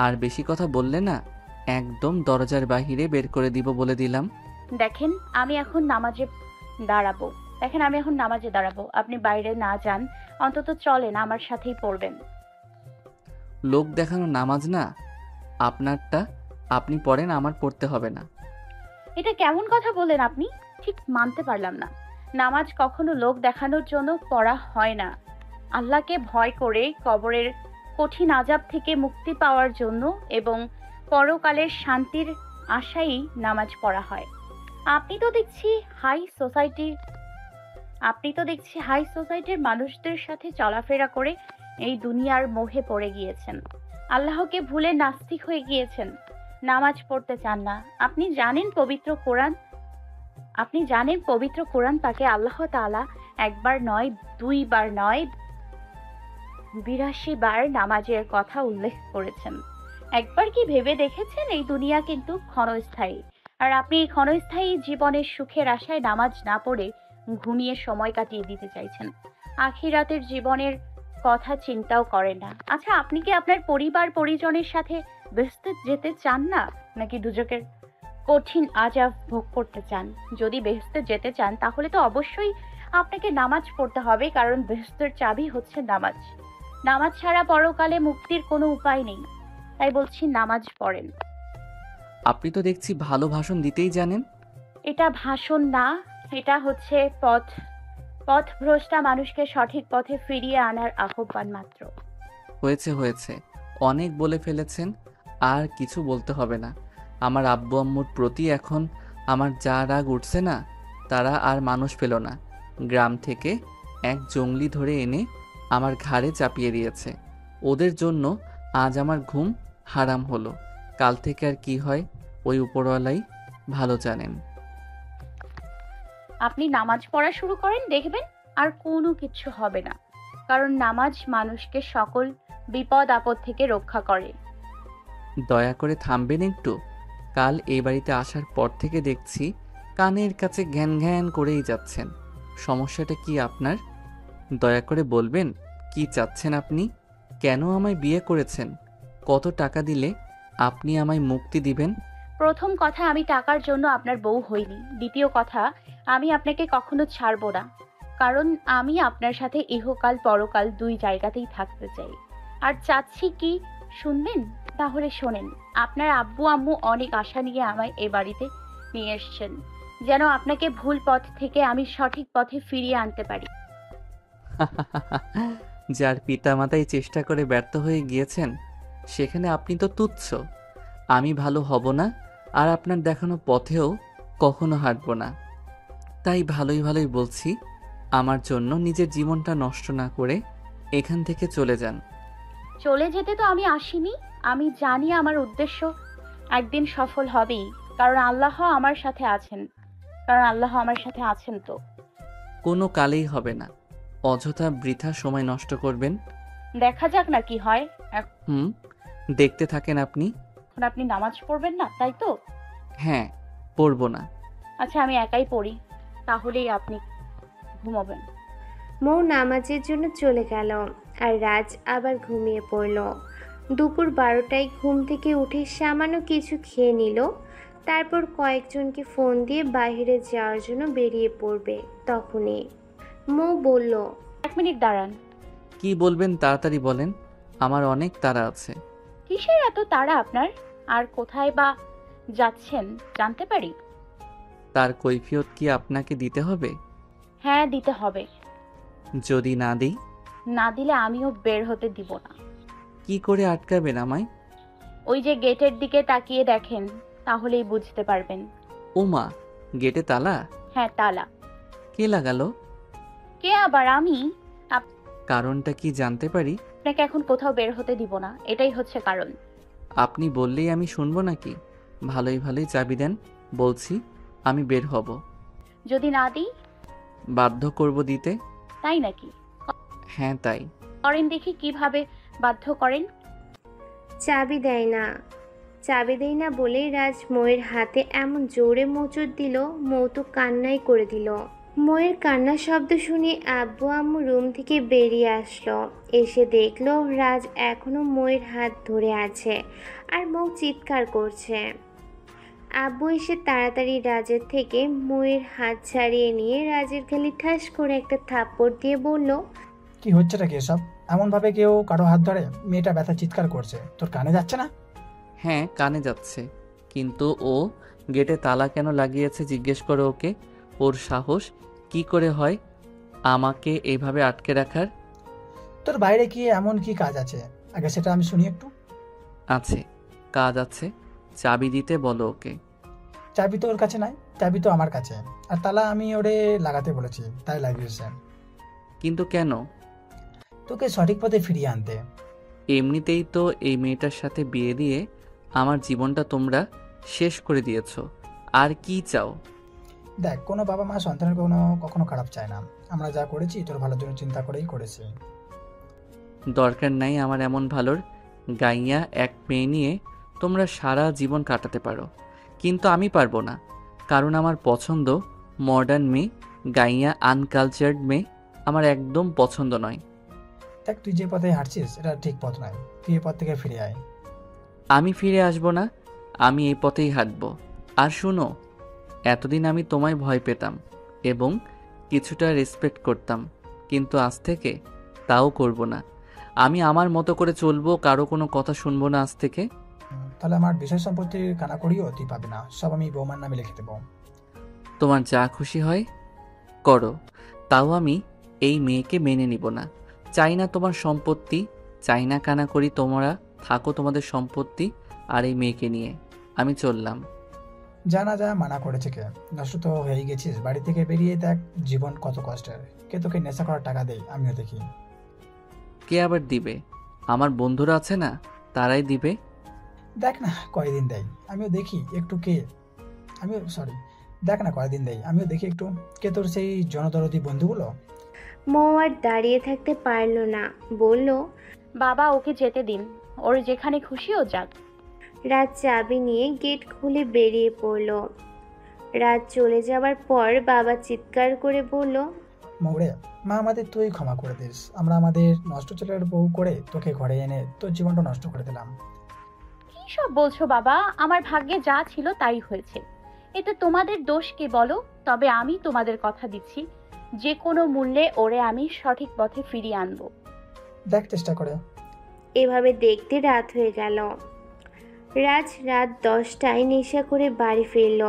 আর বেশি কথা বললে না একদম দরজার বাহিরে বের করে দিব বলে দিলাম। দেখেন আমি এখন নামাজে দাঁড়াবো আপনি বাইরে না যান, অন্তত চলেন, আমার সাথেই পড়বেন। লোক দেখানো নামাজ না আপনারটা, আপনি পড়েন, আমার পড়তে হবে না। এটা কেমন কথা বলেন আপনি? ঠিক মানতে পারলাম না। নামাজ কখনো লোক দেখানোর জন্য পড়া হয় না। আল্লাহকে ভয় করে কবরের কঠিন আযাব থেকে মুক্তি পাওয়ার জন্য এবং পরকালের শান্তির আশায় নামাজ পড়া হয়। আপনি তো দেখছি হাই সোসাইটির মানুষদের সাথে চলাফেরা করে এই দুনিয়ার মোহে পড়ে গিয়েছেন। আল্লাহকে ভুলে নাস্তিক হয়ে গিয়েছেন। নামাজ পড়তে চান না। আপনি জানেন পবিত্র কোরআন পাকে আল্লাহ তাআলা একবার নয়, দুইবার নয়, 82 বার নামাজের কথা উল্লেখ করেছেন। একবার কি ভেবে দেখেছেন এই দুনিয়া কিন্তু ক্ষণস্থায়ী, আর আপনি এই ক্ষণস্থায়ী জীবনের সুখের আশায় নামাজ না পড়ে ঘুমিয়ে সময় কাটিয়ে দিতে চাইছেন। আখিরাতের জীবনের কথা চিন্তাও করেন না। আচ্ছা, আপনি কি আপনার পরিবার পরিজনের সাথে বেহেশতে যেতে চান না, নাকি দুজকের কঠিন আযাব ভোগ করতে চান? যদি বেহেশতে যেতে চান তাহলে তো অবশ্যই আপনাকে নামাজ পড়তে হবে, কারণ বেহেশতের চাবি হচ্ছে নামাজ। নামাজ ছাড়া পরকালে মুক্তির কোনো উপায় নেই। তাই বলছি নামাজ পড়েন। আপনি তো দেখছি ভালো ভাষণ দিতেই জানেন। এটা ভাষণ না, এটা হচ্ছে পথভ্রষ্টা মানুষকে সঠিক পথে ফিরিয়ে আনার আহ্বান মাত্র। হয়েছে, অনেক বলে ফেলেছেন, আর কিছু বলতে হবে না। আমার আব্বু আম্মুর প্রতি এখন আমার যা রাগ উঠছে না, তারা আর মানুষ পেল না। গ্রাম থেকে এক জঙ্গলি ধরে এনে আমার ঘাড়ে চাপিয়ে দিয়েছে। ওদের জন্য আজ আমার ঘুম হারাম হলো। কাল থেকে আর কি হয় ওই উপরওয়ালাই ভালো জানেন। আপনি নামাজ পড়া শুরু করেন, দেখবেন আর কোনো কিছু হবে না, কারণ নামাজ মানুষকে সকল বিপদ আপদ থেকে রক্ষা করে। দয়া করে থামবেন একটু। কাল এই বাড়িতে আসার পর থেকে দেখছি কানের কাছে ঘ্যান ঘ্যান করেই যাচ্ছেন। সমস্যাটা কি আপনার? দয়া করে বলবেন কি চাচ্ছেন আপনি? কেন আমায় বিয়ে করেছেন? কত টাকা দিলে আপনি আমায় মুক্তি দিবেন? প্রথম কথা, আমি টাকার জন্য আপনার বউ হইনি। দ্বিতীয় কথা, আমি আপনাকে কখনো ছাড়বো না, কারণ আমি আপনার সাথে ইহকাল পরকাল দুই জায়গাতেই থাকতে চাই। আর চাচ্ছি কি শুনবেন? তাহলে শোনেন। আপনার আব্বু আম্মু অনেক আশা নিয়ে আমায় এ বাড়িতে নিয়ে এসছেন। যেন আপনাকে ভুল পথ থেকে আমি সঠিক পথে ফিরিয়ে আনতে পারি। যার পিতামাতাই চেষ্টা করে ব্যর্থ হয়ে গিয়েছেন, সেখানে আপনি তো তুচ্ছ। আমি ভালো হব না, আর আপনার দেখানো পথেও কখনো হাঁটব না। তাই ভালোই ভালোই বলছি, আমার জন্য নিজের জীবনটা নষ্ট না করে এখান থেকে চলে যান। চলে যেতে তো আমি আসিনি। আমি জানি আমার উদ্দেশ্য একদিন সফল হবেই, কারণ আল্লাহ আমার সাথে আছেন। তো কোনো কালেই হবে না। অযথা বৃথা সময় নষ্ট করবেন। দেখা যাক না কি হয়। হুম, দেখতে থাকেন আপনি। এখন আপনি নামাজ পড়বেন না, তাই তো? হ্যাঁ, পড়ব না। আচ্ছা, আমি একাই পড়ি, তাহলেই আপনি ঘুমাবেন। মৌ নামাজের জন্য চলে গেল আর রাজ আবার ঘুমিয়ে পড়ল। দুপুর 12টায় ঘুম থেকে উঠে সামান্য কিছু খেয়ে নিল। তারপর কয়েকজনকে ফোন দিয়ে বাইরে যাওয়ার জন্য বেরিয়ে পড়বে। তখনই মৌ বলল, 1 মিনিট দাঁড়ান। কি বলবেন তাড়াতাড়ি বলেন, আমার অনেক তাড়া আছে। কিসের এত তাড়া আপনার? আর কোথায় বা যাচ্ছেন জানতে পারি? তার কৈফিয়ত কি আপনাকে দিতে হবে? হ্যাঁ, দিতে হবে। যদি না দিই? না দিলে আমিও বের হতে দিব না। কি করে আটকাবেন আমায়? ওই যে গেটের দিকে তাকিয়ে দেখেন, তাহলেই বুঝতে পারবেন। ওমা, গেটে তালা? হ্যাঁ, তালা। কে লাগালো? কে আবার? আমি। কারণটা কি জানতে পারি? আপনাকে এখন কোথাও বের হতে দিব না, এটাই হচ্ছে কারণ। আপনি বললেই আমি শুনবো নাকি? ভালোই ভালোই চাবি দেন, বলছি আমি বের হব। যদি না দিই? বাধ্য করব দিতে। তাই নাকি? হ্যাঁ তাই। করেন দেখি, কিভাবে বাধ্য করেন। চাবি দেয় না বলেই রাজ মৌয়ের হাতে এমন জোরে মোচড় দিল, মৌ তো কান্নাই করে দিল। মৌয়ের কান্নার শব্দ শুনে আব্বু আম্মু রুম থেকে বেরিয়ে আসলো। এসে দেখলো রাজ এখনো মৌয়ের হাত ধরে আছে আর মৌ চিৎকার করছে। আব্বু এসে তাড়াতাড়ি রাজের থেকে মৌয়ের হাত ছাড়িয়ে নিয়ে রাজের গালে ঠাস করে একটা থাপ্পড় দিয়ে বলল, কি হচ্ছেটা কি এসব? এমন ভাবে কেউ কারো হাত ধরে? মেয়েটা ব্যথা চিৎকার করছে, তোর কানে যাচ্ছে না? হ্যাঁ, কানে যাচ্ছে, কিন্তু ও গেটে তালা কেন লাগিয়েছে জিজ্ঞেস করো ওকে। ওর সাহস কি করে হয় আমাকে এইভাবে আটকে রাখার? তোর বাইরে কি এমন কি কাজ আছে? আগে সেটা আমি শুনি একটু। আছে, কাজ আছে। চাবি দিতে বলো ওকে। চাবি তো ওর কাছে নাই, চাবি তো আমার কাছে। আর তালা আমি ওরে লাগাতে বলেছি, তাই লাগিয়েছে। কিন্তু কেন? তোকে সঠিক পথে ফিরিয়ে আনতে। এমনিতেই তো এই মেয়েটার সাথে বিয়ে দিয়ে আমার জীবনটা তোমরা শেষ করে দিয়েছো, আর কি চাও? দেখ, কোনো বাবা মা সন্তানের কখনো খারাপ চায় না। আমরা যা করেছি তোর ভালোর জন্য চিন্তা করেই করেছি। দরকার নাই আমার এমন ভালোর। গাইয়া এক মেয়ে নিয়ে তোমরা সারা জীবন কাটাতে পারো, কিন্তু আমি পারবো না। কারণ আমার পছন্দ মডার্ন মেয়ে। গাইয়া আনকালচার্ড মেয়ে আমার একদম পছন্দ নয়। দেখ, তুই যে পথে হাঁটছিস এটা ঠিক পথ নয়। তুই এই পথ থেকে ফিরে আয়। আমি ফিরে আসবো না, আমি এই পথেই হাঁটবো। আর শুনো, এতদিন আমি তোমায় ভয় পেতাম এবং কিছুটা রেসপেক্ট করতাম, কিন্তু আজ থেকে তাও করব না। আমি আমার মতো করে চলবো, কারো কোনো কথা শুনবো না আজ থেকে। তাহলে আমার বিষয় সম্পত্তির কানাকড়িও তুই পাবি না, সব আমি বৌমার নামে লিখে দেবো। তোমার যা খুশি হয় করো, তাও আমি এই মেয়েকে মেনে নিব না। চাই না তোমার সম্পত্তি, চাই না কানা করি। তোমরা থাকো তোমাদের সম্পত্তি আর এই মেয়েকে নিয়ে। আমি চললাম। জানা যা মানা করেছে কে? নষ্ট তো হয়ে গেছিস। বাড়ি থেকে বেরিয়ে দেখ জীবন কত কষ্টের। কে তোকে নেশা করার টাকা দেয় আমিও দেখি। কে আবার দিবে? আমার বন্ধুরা আছে না, তারাই দিবে। দেখ না কয়দিন দেয়, আমিও দেখি একটু দেখ না কয়দিন দেয়, আমিও দেখি একটু কে তোর সেই জনদরদি বন্ধুগুলো। মৌ আর দাঁড়িয়ে থাকতে পারল না, বলল, বাবা, ওকে যেতে দিন, ওর যেখানে খুশি ও যাক। রাজ চাবি নিয়ে গেট খুলে বেরিয়ে পড়ল। রাজ চলে যাওয়ার পর বাবা চিৎকার করে বলল, মৌরে, মা আমাদের তুই ক্ষমা করে দিস। আমরা আমাদের নষ্ট ছেলের বউ করে তোকে ঘরে এনে তোর জীবনটা নষ্ট করে দিলাম। কি সব বলছো বাবা? আমার ভাগ্যে যা ছিল তাই হয়েছে, এতে তোমাদের দোষ কি বলো? তবে আমি তোমাদের কথা দিচ্ছি, যে কোনো মূল্যে ওরে আমি সঠিক পথে ফিরিয়ে আনবো। দেখ চেষ্টা করে। এভাবে দেখতে রাত হয়ে গেল। রাজ রাত 10টায় নেশা করে বাড়ি ফিরল।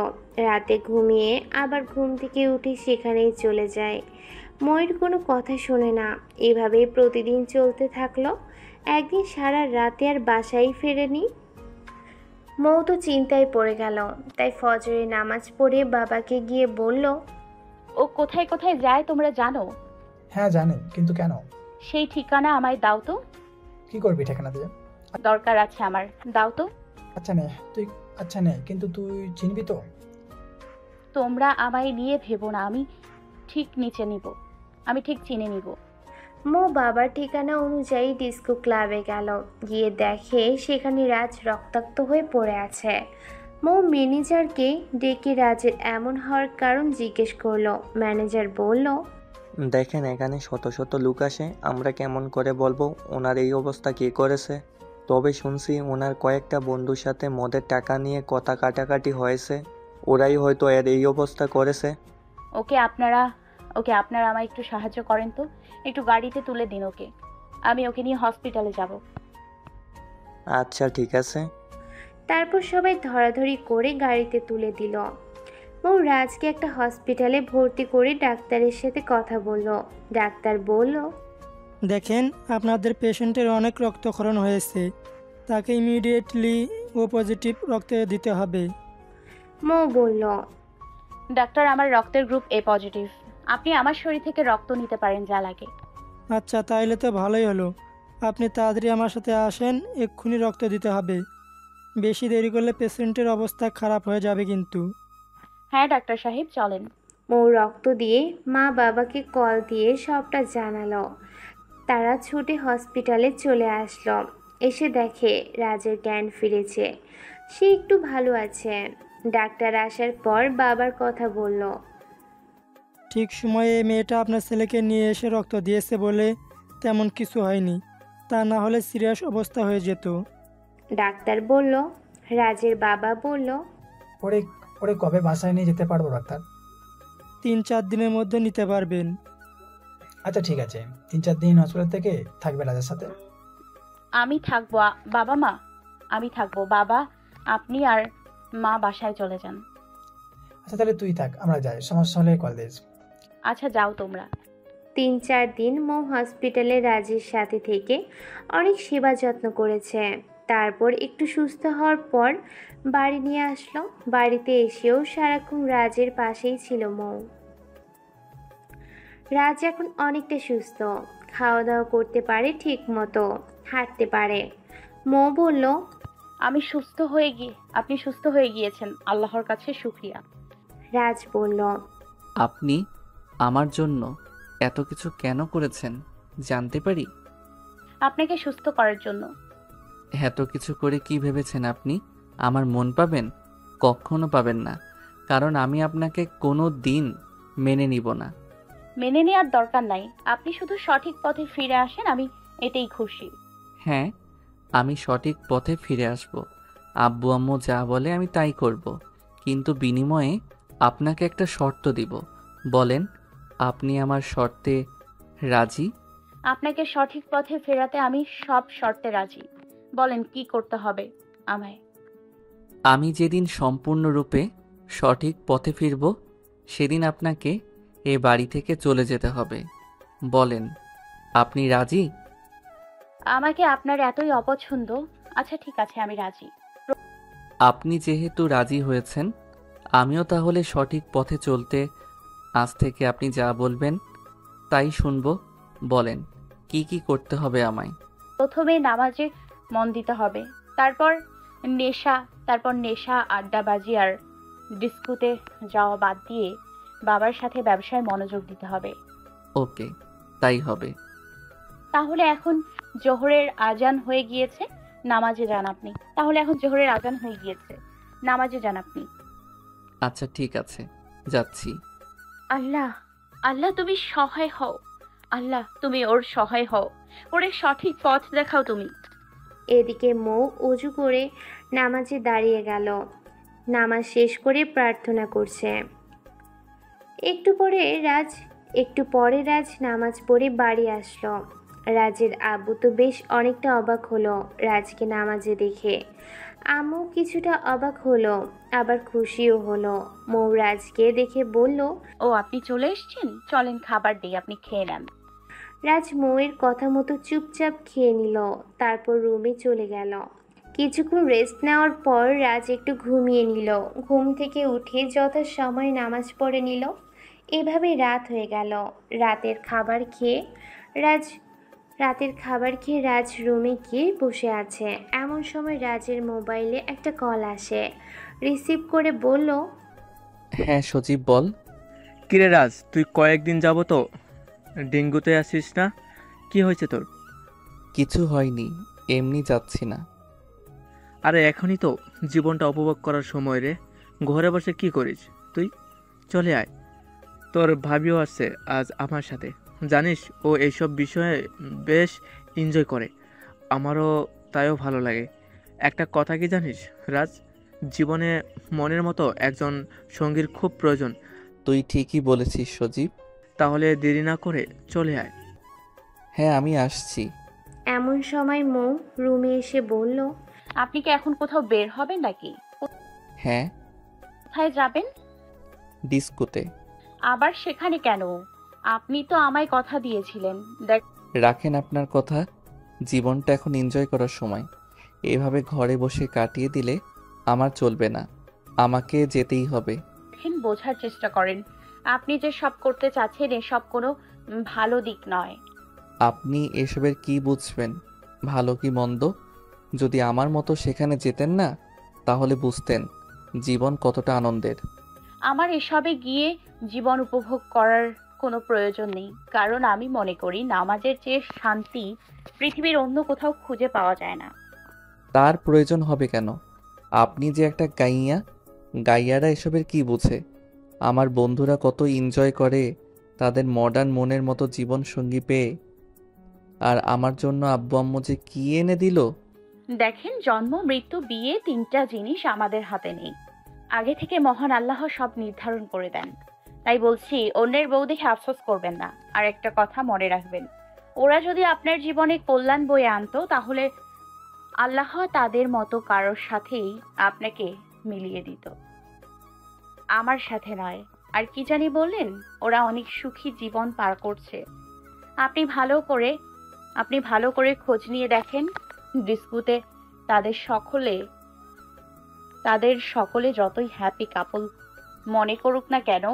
রাতে ঘুমিয়ে আবার ঘুম থেকে উঠে সেখানেই চলে যায়। ময়ূর কোনো কথা শোনে না। এভাবেই প্রতিদিন চলতে থাকলো। একদিন সারা রাতে আর বাসায় ফেরেনি। মৌ তো চিন্তায় পড়ে গেল। তাই ফজরের নামাজ পড়ে বাবাকে গিয়ে বলল, ও কোথায় কোথায় যায় তোমরা জানো? হ্যাঁ জানি, কিন্তু কেন? সেই ঠিকানা আমায় দাও তো। কি করবি ঠিকানা দিয়ে? দরকার আছে আমার, দাও তো। আচ্ছা নে তুই, আচ্ছা নে, কিন্তু তুই চিনবি তো? তোমরা আমায় নিয়ে ভেবো না, আমি ঠিক নিচে নিব, আমি ঠিক চিনে নিব। মৌ বাবার ঠিকানা অনুযায়ী ডিস্কো ক্লাবে গেল। গিয়ে দেখে সেখানে রাজ রক্তাক্ত হয়ে পড়ে আছে। মৌ ম্যানেজারকে ডেকে রাজের এমন হওয়ার কারণ জিজ্ঞেস করলো। ম্যানেজার বলল, দেখেন এখানে শত শত লোক আসে, আমরা কেমন করে বলবো ওনার এই অবস্থা কে করেছে? তবে শুনছি ওনার কয়েকটা বন্ধুর সাথে মদের টাকা নিয়ে কথা কাটাকাটি হয়েছে, ওরাই হয়তো এর এই অবস্থা করেছে। ওকে আপনারা আমায় একটু সাহায্য করেন তো, একটু গাড়িতে তুলে দিন ওকে, আমি ওকে নিয়ে হসপিটালে যাব। আচ্ছা ঠিক আছে। তারপর সবাই ধরাধরি করে গাড়িতে তুলে দিল। মৌ রাজকে একটা হসপিটালে ভর্তি করে ডাক্তারের সাথে কথা বলল। ডাক্তার বলল, দেখেন আপনাদের পেশেন্টের অনেক রক্তক্ষরণ হয়েছে, তাকে ইমিডিয়েটলি ও পজিটিভ রক্ত দিতে হবে। মৌ বলল, ডাক্তার আমার রক্তের গ্রুপ এ পজিটিভ, আপনি আমার শরীর থেকে রক্ত নিতে পারেন যা লাগে। আচ্ছা তাইলে তো ভালোই হলো, আপনি তাড়াতাড়ি আমার সাথে আসেন, এক্ষুনি রক্ত দিতে হবে। বেশি দেরি করলে পেশেন্টের অবস্থা খারাপ হয়ে যাবে কিন্তু। হ্যাঁ ডাক্তার সাহেব চলেন। মৌ রক্ত দিয়ে মা বাবাকে কল দিয়ে সবটা জানালো। তারা ছুটে হসপিটালে চলে আসলো। এসে দেখে রাজের জ্ঞান ফিরেছে, সে একটু ভালো আছে। ডাক্তার আসার পর বাবার কথা বলল। ঠিক সময়ে এই মেয়েটা আপনার ছেলেকে নিয়ে এসে রক্ত দিয়েছে বলে তেমন কিছু হয়নি, তা না হলে সিরিয়াস অবস্থা হয়ে যেত। ডাক্তার বলল। রাজের বাবা বলল, ওরে ওরে কবে বাসায় নিয়ে যেতে পারবো ডাক্তার? 3-4 দিনের মধ্যে নিতে পারবেন। আচ্ছা ঠিক আছে, 3-4 দিন হসপিটাল থেকে থাকবে রাজার সাথে। আমি থাকবো বাবা মা, আমি থাকবো, বাবা আপনি আর মা বাসায় চলে যান। আচ্ছা তাহলে তুই থাক, আমরা যাই, সমস্যা হলে কল দিস। আচ্ছা যাও তোমরা। 3-4 দিন মৌ হসপিটালে রাজের সাথে থেকে অনেক সেবা যত্ন করেছে। তারপর একটু সুস্থ হওয়ার পর বাড়ি নিয়ে আসলো। বাড়িতে এসেও সারাক্ষণ রাজের পাশেই ছিল মৌ। রাজ এখন অনেকটা সুস্থ, খাওয়া দাওয়া করতে পারে ঠিক মতো, হাঁটতে পারে। মৌ বলল, আপনি সুস্থ হয়ে গিয়েছেন, আল্লাহর কাছে শুকরিয়া। রাজ বলল, আপনি আমার জন্য এত কিছু কেন করেছেন জানতে পারি? আপনাকে সুস্থ করার জন্য। এত কিছু করে কি ভেবেছেন আপনি আমার মন পাবেন? কখনো পাবেন না, কারণ আমি আপনাকে কোনো দিন মেনে নিব না। মেনে নেওয়ার দরকার নাই, আপনি শুধু সঠিক পথে ফিরে আসেন, আমি এতেই খুশি। হ্যাঁ, আমি সঠিক পথে ফিরে আসব, আব্বু আম্মু যা বলে আমি তাই করব, কিন্তু বিনিময়ে আপনাকে একটা শর্ত দিব। বলেন, আপনি আমার শর্তে রাজি? আপনাকে সঠিক পথে ফেরাতে আমি সব শর্তে রাজি, বলেন কি করতে হবে আমায়। আমি যেদিন সম্পূর্ণরূপে সঠিক পথে ফিরব সেদিন আপনাকে এ বাড়ি থেকে চলে যেতে হবে। বলেন, আপনি রাজি? আমাকে আপনার এতই অপছন্দ, আচ্ছা ঠিক আছে আমি রাজি। আপনি যেহেতু রাজি হয়েছেন, আমিও তাহলে সঠিক পথে চলতে আজ থেকে আপনি যা বলবেন তাই শুনব। বলেন, কি কি করতে হবে আমায়? প্রথমে নামাজে মন দিতে হবে, তারপর নেশা আড্ডাবাজি আর ডিস্কোতে যাওয়া বাদ দিয়ে বাবার সাথে ব্যবসায় মনোযোগ দিতে হবে। ওকে, তাই হবে। তাহলে এখন জোহরের আজান হয়ে গিয়েছে, নামাজে যান আপনি। আচ্ছা ঠিক আছে, যাচ্ছি। আল্লাহ আল্লাহ তুমি সহায় হও, আল্লাহ তুমি ওর সহায় হও, ওরে সঠিক পথ দেখাও তুমি। এদিকে মৌ অজু করে নামাজে দাঁড়িয়ে গেল। নামাজ শেষ করে প্রার্থনা করছে। একটু পরে রাজ নামাজ পড়ে বাড়ি আসলো। রাজের আব্বু তো বেশ অনেকটা অবাক হলো রাজকে নামাজে দেখে। আম্মু কিছুটা অবাক হলো, আবার খুশিও হলো। মৌ রাজকে দেখে বলল, ও আপনি চলে এসেছেন, চলেন খাবার দিই, আপনি খেয়ে নেন। রাজ মৌয়ের কথা মতো চুপচাপ খেয়ে নিল, তারপর রুমে চলে গেল। কিছুক্ষণ রেস্ট নেওয়ার পর রাজ একটু ঘুমিয়ে নিল। ঘুম থেকে উঠে যথাসময়ে নামাজ পড়ে নিল। এভাবে রাত হয়ে গেল। রাতের খাবার খেয়ে রাজ রুমে গিয়ে বসে আছে। এমন সময় রাজের মোবাইলে একটা কল আসে। রিসিভ করে বলল, হ্যাঁ সজীব বল। কিরে রাজ, তুই কয়েকদিন যাব তো ডেঙ্গুতে আসিস না? কি হয়েছে তোর? কিছু হয়নি, এমনি যাচ্ছি না। আরে এখনই তো জীবনটা উপভোগ করার সময় রে। ঘরে বসে কি করিস তুই? চলে আয়, তোর ভাবিও আছে আজ আমার সাথে। জানিস ও এইসব বিষয়ে বেশ এনজয় করে, আমারও তাইও ভালো লাগে। একটা কথা কি জানিস রাজ, জীবনে মনের মতো একজন সঙ্গীর খুব প্রয়োজন। তুই ঠিকই বলেছিস সজীব। তাহলে দেরি না করে চলে আয়। হ্যাঁ আমি আসছি। এমন সময় মৌ রুমে এসে বলল, আপনি কি এখন কোথাও বের হবেন নাকি? হ্যাঁ। কোথায় যাবেন? ডিস্কোতে। আবার সেখানে কেন? আপনি তো আমায় কথা দিয়েছিলেন। দেখ, রাখেন আপনার কথা, জীবনটা এখন এনজয় করার সময়। এভাবে ঘরে বসে কাটিয়ে দিলে আমার চলবে না, আমাকে যেতেই হবে। দেখেন, বোঝার চেষ্টা করেন। আপনি যে সব করতে চাচ্ছেন এসব কোনো ভালো দিক নয়। আপনি এসবের কি বুঝবেন, ভালো কি মন্দ? যদি আমার মতো সেখানে যেতেন না তাহলে বুঝতেন জীবন কতটা আনন্দের। আমার এসবে গিয়ে জীবন উপভোগ করার কোনো প্রয়োজন নেই, কারণ আমি মনে করি নামাজের চেয়ে শান্তি পৃথিবীর অন্য কোথাও খুঁজে পাওয়া যায় না। তার প্রয়োজন হবে কেন? আপনি যে একটা গাইয়া, গাইয়ারা এসবের কি বুঝে? আমার বন্ধুরা কত এনজয় করে তাদের মডার্ন মনের মতো জীবন সঙ্গী পেয়ে, আর আমার জন্য আব্বু আম্মু যে কি এনে দিল। দেখেন, জন্ম মৃত্যু বিয়ে তিনটা জিনিস আমাদের হাতে নেই, আগে থেকে মহান আল্লাহ সব নির্ধারণ করে দেন। তাই বলছি, অন্যের বউ দেখে আফসোস করবেন না। আর একটা কথা মনে রাখবেন, ওরা যদি আপনার জীবনে কল্যাণ বয়ে আনতো তাহলে আল্লাহ তাদের মতো কারোর সাথেই আপনাকে মিলিয়ে দিত, আমার সাথে নয়। আর কি জানি বললেন, ওরা অনেক সুখী জীবন পার করছে। আপনি ভালো করে খোঁজ নিয়ে দেখেন, ডিস্কুতে তাদের সকলে যতই হ্যাপি কাপল মনে করুক না কেন,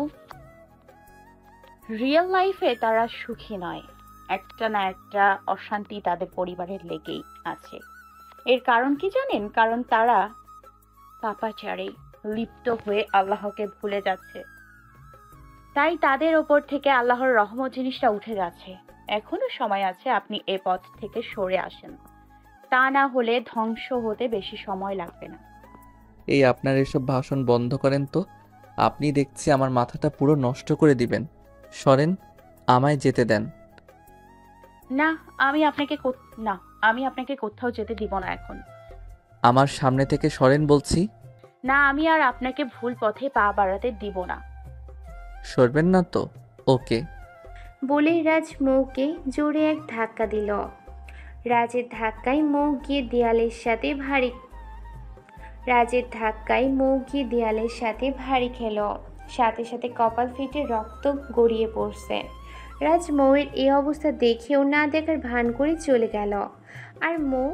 রিয়েল লাইফে তারা সুখী নয়। একটা না একটা অশান্তি তাদের পরিবারের লেগেই আছে। এর কারণ কি জানেন? কারণ তারা পাপাচারে লিপ্ত হয়ে আল্লাহকে ভুলে যাচ্ছে, তাই তাদের ওপর থেকে আল্লাহর রহমত জিনিসটা উঠে যাচ্ছে। এখনো সময় আছে, আপনি এ পথ থেকে সরে আসেন, তা না হলে ধ্বংস হতে বেশি সময় লাগবে না। এই আপনার এসব ভাষণ বন্ধ করেন তো, আপনি দেখছি আমার মাথাটা পুরো নষ্ট করে দিবেন। সরেন, আমায় যেতে দেন। না, আমি আপনাকে কোথাও যেতে দিব না এখন। আমার সামনে থেকে সরেন বলছি। না, আমি আর আপনাকে ভুল পথে পা বাড়াতে দিব না। সরবেন না তো? ওকে। বলে রাজ মৌকে জোরে এক ধাক্কা দিল। রাজের ধাক্কায় মৌ গিয়ে দেয়ালের সাথে ভারী খেল। সাথে সাথে কপাল ফেটে রক্ত গড়িয়ে পড়ছে। রাজ মৌয়ের এই অবস্থা দেখেও না দেখার ভান করে চলে গেল। আর মৌ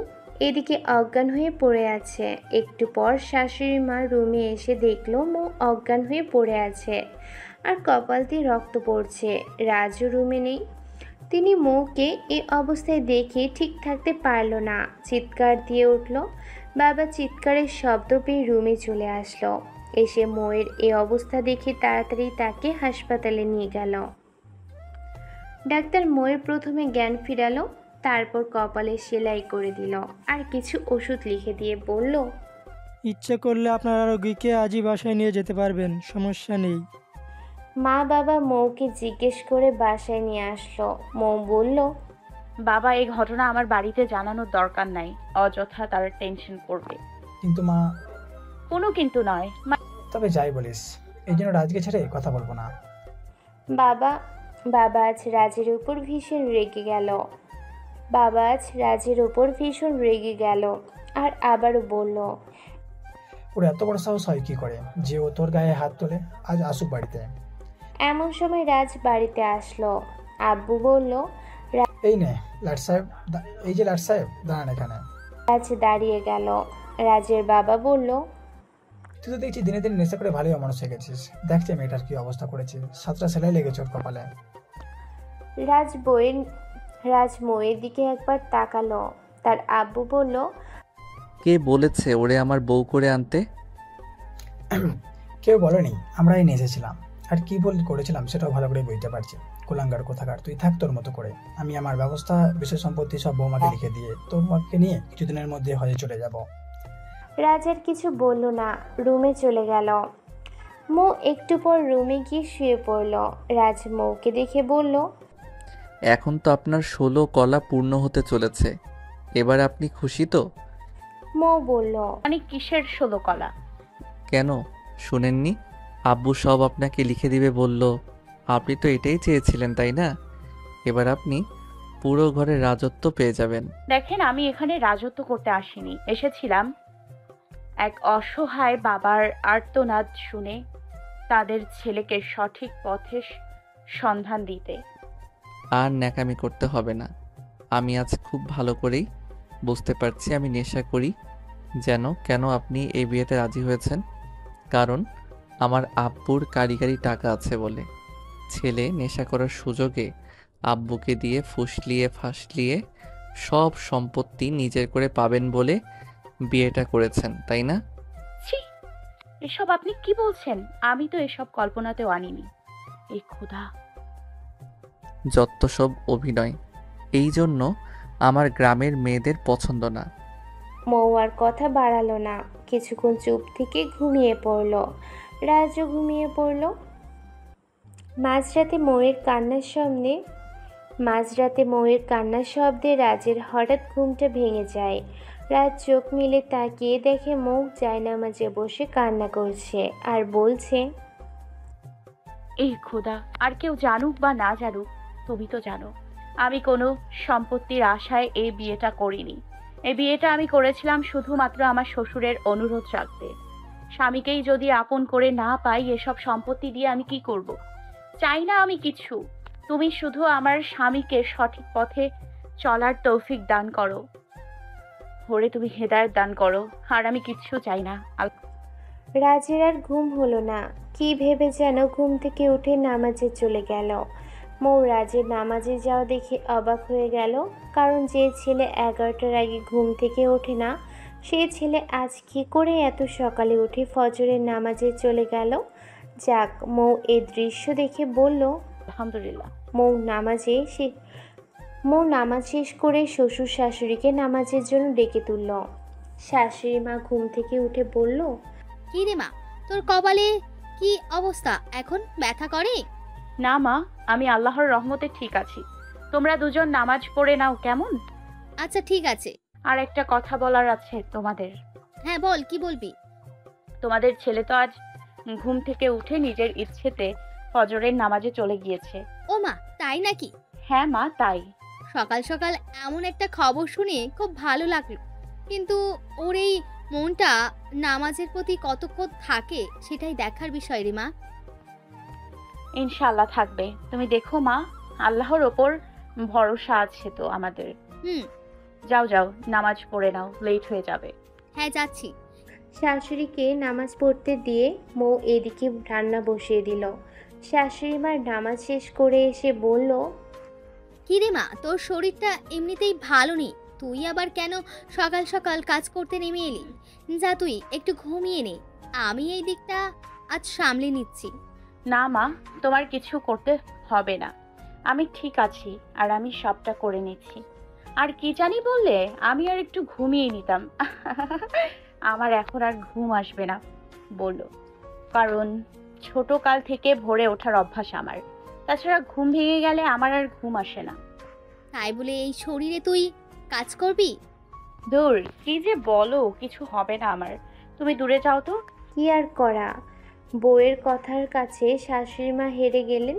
এদিকে অজ্ঞান হয়ে পড়ে আছে। একটু পর শাশুড়ি মা রুমে এসে দেখলো মৌ অজ্ঞান হয়ে পড়ে আছে আর কপাল দিয়ে রক্ত পড়ছে। রাজও রুমে নেই। তিনি মৌকে এই অবস্থায় দেখে ঠিক থাকতে পারল না, চিৎকার দিয়ে উঠল। বাবা চিৎকারের শব্দ পেয়ে রুমে চলে আসলো। এসে মৌয়ের এই অবস্থা দেখে তাড়াতাড়ি তাকে হাসপাতালে নিয়ে গেল। ডাক্তার মৌয়ের প্রথমে জ্ঞান ফিরালো, তারপর কপালে সেলাই করে দিল আর কিছু ওষুধ লিখে দিয়ে বলল, ইচ্ছে করলে আপনার রোগীকে আজই বাসায় নিয়ে যেতে পারবেন, সমস্যা নেই। মা বাবা মৌকে জিজ্ঞেস করে বাসায় নিয়ে আসলো। মৌ বলল, বাবা, এই ঘটনা আমার বাড়িতে জানানোর দরকার নাই, অযথা তারা টেনশন করবে। কিন্তু মা। কোনো কিন্তু নয়। তবে যাই বলিস, এই জন্য রাজকে ছেড়ে কথা বলবো না। বাবা আজ রাজের উপর ভীষণ রেগে গেল। বাবা আজ রাজের ওপর ভীষণ রেগে গেল আর আবারও বলল, ওর এত বড় সাহস হয় কি করে যে ও তোর গায়ে হাত তোলে? আজ আসুক বাড়িতে। এমন সময় রাজ বাড়িতে আসলো। আব্বু বলল, এই নে লাট সাহেব, এই যে লাট সাহেব, দাঁড়ান এখানে। রাজ দাঁড়িয়ে গেল। রাজের বাবা বলল, তুই তো দেখছি দিনে দিনে নেশা করে ভালোই অমানুষ হয়ে গেছিস। দেখছে মেয়েটার কি অবস্থা করেছে, 7টা সেলাই লেগেছে ওর কপালে। রাজ মৌয়ের দিকে একবার তাকালো। তার আব্বু বলল, কে বলেছে ওরে আমার বউ করে আনতে? কেউ বলেনি, আমরাই নিয়ে এসেছিলাম। আর কি করেছিলাম সেটাও ভালো করে বুঝতে পারছি। কুলাঙ্গার কোথাকার, তুই থাক তোর মতো করে। আমি আমার ব্যবস্থা, বিষয় সম্পত্তি সব বৌমাকে লিখে দিয়ে তোর মাকে নিয়ে কিছুদিনের মধ্যে হজে চলে যাব। রাজ আর কিছু বলল না, রুমে চলে গেল। মৌ একটু পর রুমে গিয়ে শুয়ে পড়ল। রাজ মৌকে দেখে বলল, এখন তো আপনার 16 কলা পূর্ণ হতে চলেছে, এবার আপনি খুশি তো? মৌ বলল, মানে কিসের 16 কলা? কেন শুনেননি? আব্বু সব আপনাকে লিখে দিবে বলল। আপনি তো এটাই চেয়েছিলেন তাই না? এবার আপনি পুরো ঘরের রাজত্ব পেয়ে যাবেন। দেখেন, আমি এখানে রাজত্ব করতে আসিনি, এসেছিলাম এক অসহায় বাবার আর্তনাদ শুনে তাদের ছেলেকে সঠিক পথে সন্ধান দিতে। আর ন্যাকামি করতে হবে না। আমি আজ খুব ভালো করেই বুঝতে পারছি আমি নেশা করি কেন আপনি এই বিয়েতে রাজি হয়েছেন। কারণ আমার আব্বুর কারিগরি টাকা আছে বলে। ছেলে নেশা করার সুযোগে আব্বুকে দিয়ে ফুসলিয়ে ফাসলিয়ে সব সম্পত্তি নিজের করে পাবেন বলে বিয়েটা করেছেন তাই না? ছি, এসব আপনি কি বলছেন? আমি তো এসব কল্পনাতেও আনিনি। এই খোদা, যত সব অভিনয়। এই জন্য আমার গ্রামের মেয়েদের পছন্দ না। মৌ আর কথা বাড়ালো না। কিছুক্ষণ চুপ থেকে ঘুমিয়ে পড়ল। রাজও ঘুমিয়ে পড়ল। মাঝরাতে মৌয়ের কান্নার শব্দে রাজের হঠাৎ ঘুমটা ভেঙে যায়। রাজ চোখ মিলে তাকিয়ে দেখে মৌ জায়নামাজে বসে কান্না করছে আর বলছে, এই খোদা, আর কেউ জানুক বা না জানুক, তুমি তো জানো আমি কোনো সম্পত্তির আশায় এই বিয়েটা করিনি। এই বিয়েটা আমি করেছিলাম শুধুমাত্র আমার শ্বশুরের অনুরোধ রাখতে। স্বামীকেই যদি আপন করে না পাই, এসব সম্পত্তি দিয়ে আমি কি করব? চাই না আমি কিছু। তুমি শুধু আমার স্বামীকে সঠিক পথে চলার তৌফিক দান করো, ওরে তুমি হেদায়েত দান করো, আর আমি কিচ্ছু চাই না। রাজের আর ঘুম হলো না। কি ভেবে যেন ঘুম থেকে উঠে নামাজে চলে গেল। মৌ রাজের নামাজে যাওয়া দেখে অবাক হয়ে গেল। কারণ যে ছেলে 11টার আগে ঘুম থেকে ওঠে না, সেই ছেলে আজ কী করে এত সকালে উঠে ফজরের নামাজে চলে গেল। যাক, মৌ এই দৃশ্য দেখে বলল, আলহামদুলিল্লাহ। মৌ নামাজ শেষ করে শ্বশুর শাশুড়িকে নামাজের জন্য ডেকে তুলল। শাশুড়ি মা ঘুম থেকে উঠে বলল, কি রে মা, তোর কপালে কি অবস্থা? এখন ব্যথা করে? না মা, আমি আল্লাহর রহমতে ঠিক আছি। তোমরা দুজন নামাজ পড়ে নাও কেমন? আচ্ছা ঠিক আছে। আর একটা কথা বলার আছে তোমাদের। হ্যাঁ বল, কি বলবি? তোমাদের ছেলে তো আজ ঘুম থেকে উঠে নিজের ইচ্ছেতে ফজরের নামাজে চলে গিয়েছে। ও মা, তাই নাকি? হ্যাঁ মা, তাই। সকাল সকাল এমন একটা খবর শুনে খুব ভালো লাগলো, কিন্তু ওর এই মনটা নামাজের প্রতি কতক্ষণ থাকে সেটাই দেখার বিষয় রে মা। ইনশাআল্লাহ থাকবে। তুমি দেখো মা, আল্লাহর ওপর ভরসা আছে তো আমাদের। যাও যাও, নামাজ পড়ে নাও, লেট হয়ে যাবে। হ্যাঁ যাচ্ছি। শাশুড়িকে নামাজ পড়তে দিয়ে মৌ এদিকে রান্না বসিয়ে দিল। শাশুড়ি মার নামাজ শেষ করে এসে বলল, কি রে মা, তোর শরীরটা এমনিতেই ভালো নেই, তুই আবার কেন সকাল সকাল কাজ করতে নেমে এলি? যা তুই একটু ঘুমিয়ে নে, আমি এই দিকটা আজ সামলে নিচ্ছি। না মা, তোমার কিছু করতে হবে না, আমি ঠিক আছি আর আমি সবটা করে নিচ্ছি। আর কি জানি বললে, আমি আর একটু ঘুমিয়ে নিতাম। আমার এখন আর ঘুম আসবে না বললো, কারণ ছোটকাল থেকে ভোরে ওঠার অভ্যাস আমার। তাছাড়া ঘুম ভেঙে গেলে আমার আর ঘুম আসে না। তাই বলে এই শরীরে তুই কাজ করবি? দূর, কি যে বলো, কিছু হবে না আমার। তুমি দূরে যাও তো। কি আর করা, বউয়ের কথার কাছে শাশুড়ি মা হেরে গেলেন।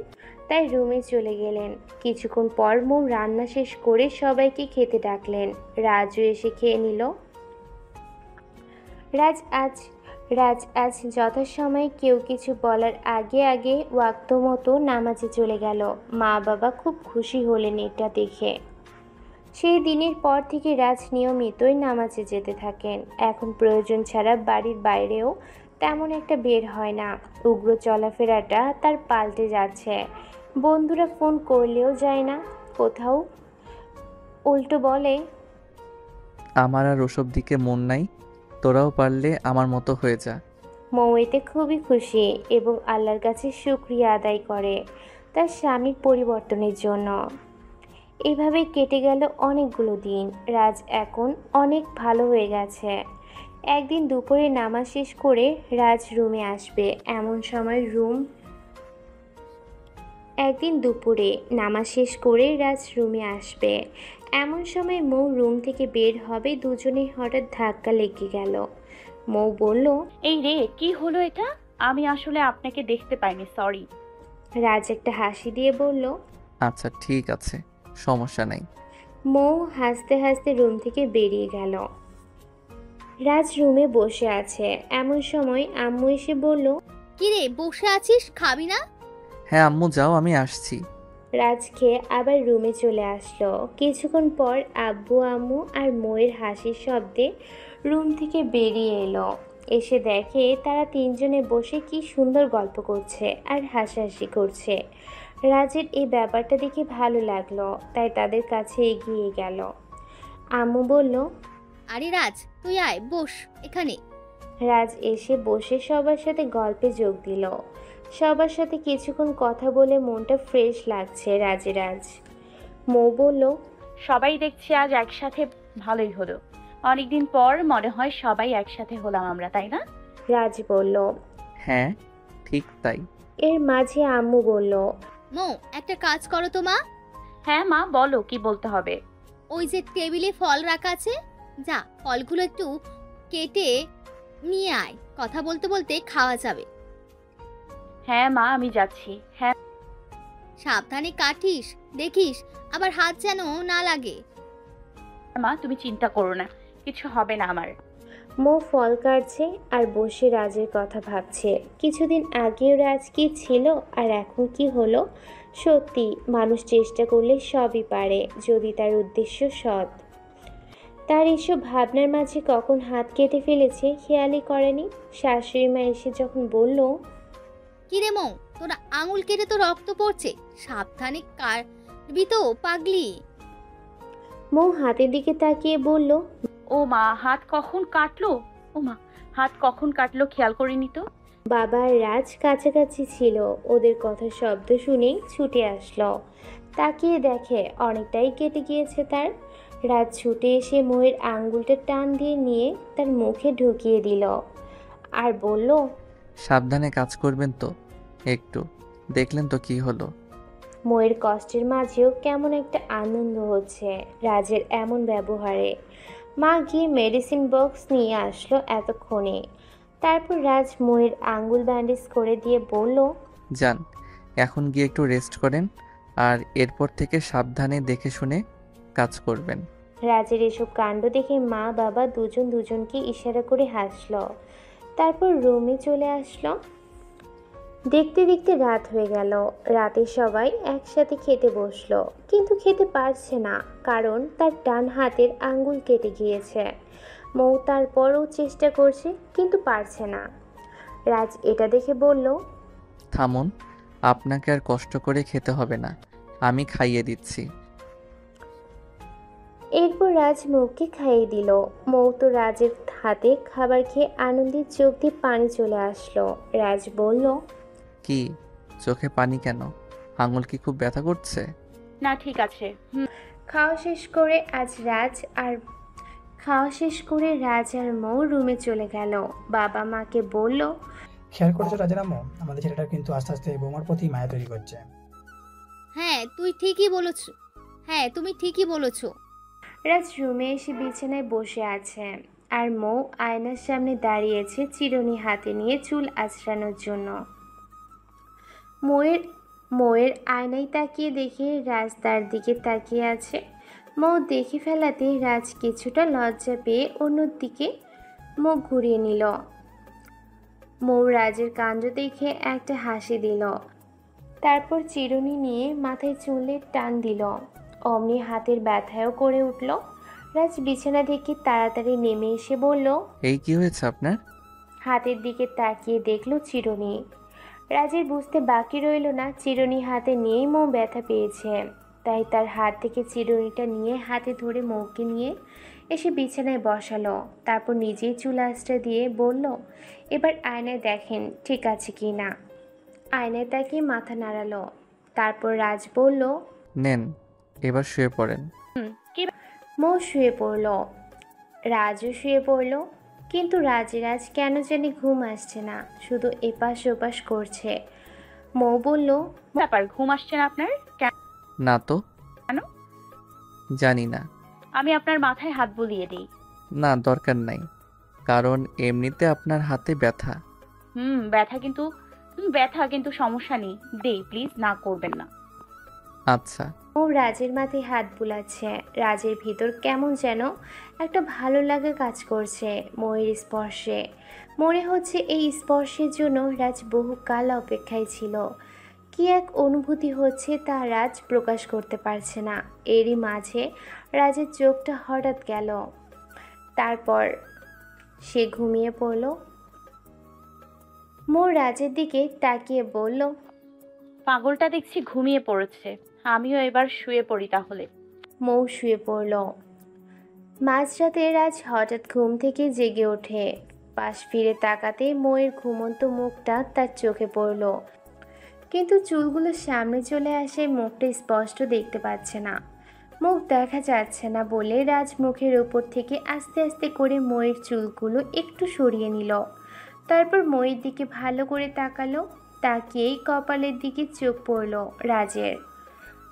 তাই রুমে চলে গেলেন। কিছুক্ষণ পর মৌ রান্না শেষ করে সবাইকে খেতে ডাকলেন। রাজও এসে খেয়ে নিল। রাজ আজ যথাসময়ে কেউ কিছু বলার আগে আগে ওয়াক্ত মতো নামাজে চলে গেল। মা বাবা খুব খুশি হলেন এটা দেখে। সেই দিনের পর থেকে রাজ নিয়মিতই নামাজে যেতে থাকেন। এখন প্রয়োজন ছাড়া বাড়ির বাইরেও তেমন একটা বের হয় না। উগ্র চলাফেরাটা তার পাল্টে যাচ্ছে। বন্ধুরা ফোন করলেও যায় না কোথাও, উল্টো বলে, আমার আর ওসব দিকে মন নাই, তোরাও পারলে আমার মতো হয়ে যা। মৌ এতে খুবই খুশি এবং আল্লাহর কাছে শুকরিয়া আদায় করে তার স্বামীর পরিবর্তনের জন্য। এভাবে কেটে গেল অনেকগুলো দিন। রাজ এখন অনেক ভালো হয়ে গেছে। একদিন দুপুরে নামাজ শেষ করে রাজ রুমে আসবে এমন সময় মৌ রুম থেকে বের হবে। দুজনে হঠাৎ ধাক্কা লেগে গেল। মৌ বলল, এই রে, কি হলো এটা? আমি আসলে আপনাকে দেখতে পাইনি, সরি। রাজ একটা হাসি দিয়ে বলল, আচ্ছা ঠিক আছে, সমস্যা নাই। মৌ হাসতে হাসতে রুম থেকে বেরিয়ে গেল। রাজ রুমে বসে আছে এমন সময় আম্মু এসে বলল, কিরে বসে আছিস, খাবি না? হ্যাঁ আম্মু যাও, আমি আসছি। রাজ খেয়ে আবার রুমে চলে আসলো। কিছুক্ষণ পর আব্বু আম্মু আর মৌয়ের হাসির শব্দে রুম থেকে বেরিয়ে এলো। এসে দেখে তারা তিনজনে বসে কি সুন্দর গল্প করছে আর হাসাহাসি করছে। রাজের এই ব্যাপারটা দেখে ভালো লাগলো, তাই তাদের কাছে এগিয়ে গেল। আম্মু বলল, আরে রাজ, তুই আয়, বস এখানে। রাজ এসে বসে সবার সাথে গল্পে যোগ দিল। সবার সাথে কিছুক্ষণ কথা বলে মনটা ফ্রেশ লাগছে রাজের আজ। মৌ বলল, সবাই দেখছি আজ একসাথে, ভালোই হলো। অনেকদিন পর মনে হয় সবাই একসাথে হলাম আমরা, তাই না? রাজ বলল। হ্যাঁ ঠিক তাই। এর মাঝে আম্মু বলল, মৌ, একটা কাজ করো তো মা। হ্যাঁ মা, বলো কি বলতে হবে। ওই যে টেবিলে ফল রাখা আছে, যা ফলগুলো একটু কেটে নিয়ে আয়, কথা বলতে বলতে খাওয়া যাবে। হ্যাঁ মা, আমি যাচ্ছি। হ্যাঁ সাবধানে কাটিস, দেখিস আবার হাত যেন না লাগে। মা, তুমি চিন্তা করো না, কিছু হবে না আমার। মৌ ফল কাটছে আর বসে রাজের কথা ভাবছে। কিছুদিন আগেও রাজ কি ছিল আর এখন কি হলো। সত্যি মানুষ চেষ্টা করলে সবই পারে, যদি তার উদ্দেশ্য সৎ। তার এসব ভাবনার মাঝে কখন হাত কেটে ফেলেছে খেয়ালই করেনি। শাশুড়ি মা এসে যখন বলল, কিরে মৌ, তোর আঙুল কেটে তো রক্ত পড়ছে, সাবধানে কাটবি তো পাগলি। মৌ হাতের দিকে তাকিয়ে বলল, ও মা, হাত কখন কাটলো খেয়াল করিনি তো। বাবা আর রাজ কাছাকাছি ছিল। ওদের কথা শব্দ শুনে ছুটে আসলো। তাকিয়ে দেখে অনেকটাই কেটে গিয়েছে তার। রাজ ছুটে এসে মৌয়ের আঙ্গুলটা টান দিয়ে নিয়ে তার মুখে ঢুকিয়ে দিল আর বলল, সাবধানে কাজ করবেন তো, একটু দেখলেন তো কি হলো। মৌয়ের কষ্টের মাঝেও কেমন একটা আনন্দ হচ্ছে রাজের এমন ব্যবহারে। মা গিয়ে মেডিসিন বক্স নিয়ে আসলো এতক্ষণে। তারপর রাজ মৌয়ের আঙ্গুল ব্যান্ডেজ করে দিয়ে বলল, যান এখন গিয়ে একটু রেস্ট করেন, আর এরপর থেকে সাবধানে দেখে শুনে কাজ করবেন। রাজের এসব কাণ্ড দেখে মা বাবা দুজনকে ইশারা করে হাসলো। তারপর রুমে চলে আসলো। দেখতে দেখতে রাত হয়ে গেল। রাতে সবাই একসাথে খেতে বসলো, কিন্তু খেতে পারছে না, কারণ তার ডান হাতের আঙ্গুল কেটে গিয়েছে। মৌ তারপরও চেষ্টা করছে, কিন্তু পারছে না। রাজ এটা দেখে বলল, থামুন, আপনাকে আর কষ্ট করে খেতে হবে না, আমি খাইয়ে দিচ্ছি। এরপর রাজ মৌকে খাইয়ে দিল। মৌ তো রাজের হাতে খাবার খেয়ে আনন্দের চোখ দিয়ে পানি চলে আসলো। রাজ বলল, কি চোখে পানি কেন? আঙুল কি খুব ব্যথা করছে? না ঠিক আছে। খাওয়া শেষ করে রাজ আর মৌ রুমে চলে গেল। বাবা মাকে বলল, খেয়াল করেছো রাজের আম্মু, আমাদের ছেলেটা কিন্তু আস্তে আস্তে বৌমার প্রতি মায়া তৈরি করছে। হ্যাঁ তুমি ঠিকই বলেছো। রাজ রুমে এসে বিছানায় বসে আছে আর মৌ আয়নার সামনে দাঁড়িয়েছে চিরুনি হাতে নিয়ে চুল আঁচড়ানোর জন্য। মৌয়ের আয়নায় তাকিয়ে দেখে রাজ তার দিকে তাকিয়ে আছে। মৌ দেখে ফেলাতে রাজ কিছুটা লজ্জা পেয়ে অন্যদিকে মুখ ঘুরিয়ে নিল। মৌ রাজের কাণ্ড দেখে একটা হাসি দিল, তারপর চিরুনি নিয়ে মাথায় চুলের টান দিল। অমনি হাতের ব্যথায়ও করে উঠল। রাজ বিছানা থেকে তাড়াতাড়ি নেমে এসে বলল, এই কি হয়েছে আপনার? হাতের দিকে তাকিয়ে দেখল চিরুনি। রাজের বুঝতে বাকি রইল না চিরুনি হাতে নিয়েই মৌ ব্যথা পেয়েছে। তাই তার হাত থেকে চিরুনিটা নিয়ে হাতে ধরে মৌকে নিয়ে এসে বিছানায় বসালো। তারপর নিজেই চুল আঁচড়ে দিয়ে বলল, এবার আয়নায় দেখেন ঠিক আছে কি না। আয়নায় তাকিয়ে মাথা নাড়ালো। তারপর রাজ বলল, নেন, এবার শুয়ে পড়েন। মৌ শুয়ে পড়ল। রাজও শুয়ে পড়ল। কিন্তু রাজের আজ কেন জানি ঘুম আসছে না, শুধু এপাশ ওপাশ করছে। মৌ বলল, ব্যাপার, ঘুম আসছে না আপনার? না তো। কেন? জানি না। আমি আপনার মাথায় হাত বুলিয়ে দিই। না, দরকার নাই, কারণ এমনিতে আপনার হাতে ব্যথা। ব্যথা কিন্তু সমস্যা নেই, দেই প্লিজ, না করবেন না। আচ্ছা। ও রাজের মাথায় হাত বুলাচ্ছে। রাজের ভিতর কেমন যেন একটা ভালো লাগা কাজ করছে মৌয়ের স্পর্শে। মনে হচ্ছে এই স্পর্শের জন্য রাজ বহুকাল অপেক্ষায় ছিল। কি এক অনুভূতি হচ্ছে তা রাজ প্রকাশ করতে পারছে না। এরই মাঝে রাজের চোখটা হঠাৎ গেল। তারপর সে ঘুমিয়ে পড়ল। মৌ রাজের দিকে তাকিয়ে বলল, পাগলটা দেখছি ঘুমিয়ে পড়েছে, আমিও এবার শুয়ে পড়ি তাহলে। মৌ শুয়ে পড়ল। মাঝরাতে রাজ হঠাৎ ঘুম থেকে জেগে ওঠে। পাশ ফিরে তাকাতে মৌয়ের ঘুমন্ত মুখটা তার চোখে পড়ল। কিন্তু চুলগুলো সামনে চলে আসে, মুখটা স্পষ্ট দেখতে পাচ্ছে না। মুখ দেখা যাচ্ছে না বলে রাজ মুখের ওপর থেকে আস্তে আস্তে করে মৌয়ের চুলগুলো একটু সরিয়ে নিল। তারপর মৌয়ের দিকে ভালো করে তাকালো। তাকিয়েই কপালের দিকে চোখ পড়ল রাজের।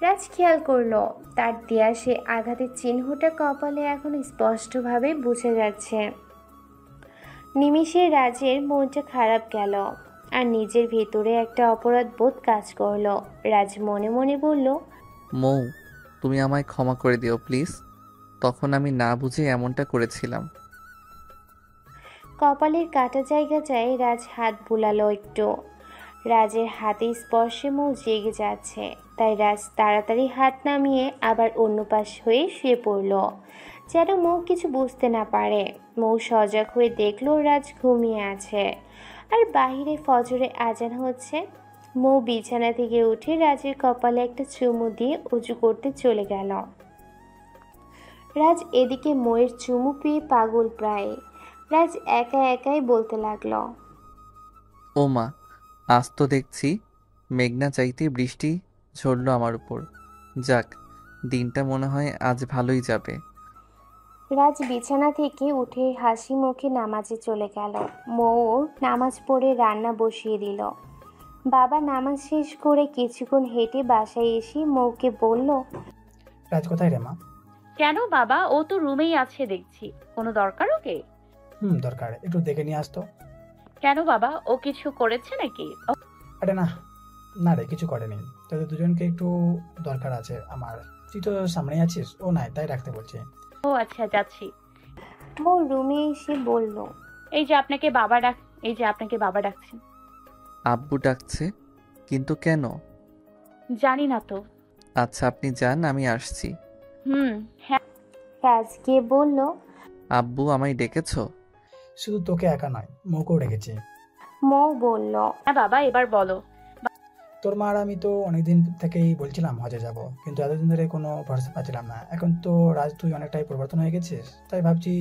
রাজ খেয়াল করলো তার দেয়া সে আঘাতের চিহ্নটা কপালে এখন স্পষ্টভাবে বোঝা যাচ্ছে। নিমিষে রাজের মনটা খারাপ গেল, আর নিজের ভেতরে একটা অপরাধ বোধ কাজ করলো। রাজ মনে মনে বলল, মৌ, তুমি আমায় ক্ষমা করে দিও প্লিজ, তখন আমি না বুঝে এমনটা করেছিলাম। কপালের কাটা জায়গাটায় রাজ হাত বুলালো একটু। রাজের হাতে স্পর্শে মৌ জেগে যাচ্ছে, তাই রাজ তাড়াতাড়ি হাত নামিয়ে আবার অন্য পাশ হয়ে শুয়ে পড়ল, যেন মৌ কিছু বুঝতে না পারে। মৌ সজাগ হয়ে দেখলো রাজ ঘুমিয়ে আছে, আর বাহিরে ফজরে আজান হচ্ছে। মৌ বিছানা থেকে উঠে রাজের কপালে একটা চুমু দিয়ে উঁচু করতে চলে গেল। রাজ এদিকে মৌয়ের চুমু পেয়ে পাগল প্রায়। রাজ একা একাই বলতে লাগলো, ও মা, আজ তো দেখছি মেঘনা চাইতে বৃষ্টি ঝরল আমার উপর। যাক, দিনটা মনে হয় আজ ভালোই যাবে। রাজ বিছানা থেকে উঠে হাসি মুখে নামাজে চলে গেল। মৌ নামাজ পড়ে রান্না বসিয়ে দিল। বাবা নামাজ শেষ করে কিছুক্ষণ হেঁটে বাসায় এসে মৌকে বলল, রাজ কোথায় রে মা? কেন বাবা, ও তো রুমেই আছে দেখছি, কোনো দরকার ওকে? দরকার, একটু দেখে নিয়ে আসতো। কেন বাবা, ও কিছু করেছে নাকি? আরে না, না রে, কিছু করেনি। তোদের দুজনকে একটু দরকার আছে আমার। তুই তো সামনেই আছিস, ও নাই তাই রাখতে বলছি। ও আচ্ছা, যাচ্ছি। মৌ রুমে এসে বলল, এই যে আপনাকে বাবা ডাকছেন। আব্বু ডাকছে? কিন্তু কেন? জানি না তো। আচ্ছা, আপনি যান, আমি আসছি। হ্যাঁ। রাজ গিয়ে বলল, আব্বু, আমায় ডেকেছো? শুধু তোকে একা নয়, মৌকেও রেখেছি। মৌ বলল, হ্যাঁ বাবা, এবার বলো। তোর মা আর আমি তো অনেকদিন থেকেই বলছিলাম হজে যাব, কিন্তু এতদিন ধরে কোনো ভরসা পাচ্ছিলাম না। এখন তো রাজ তুই অনেকটাই পরিবর্তন হয়ে গেছিস, তাই ভাবছি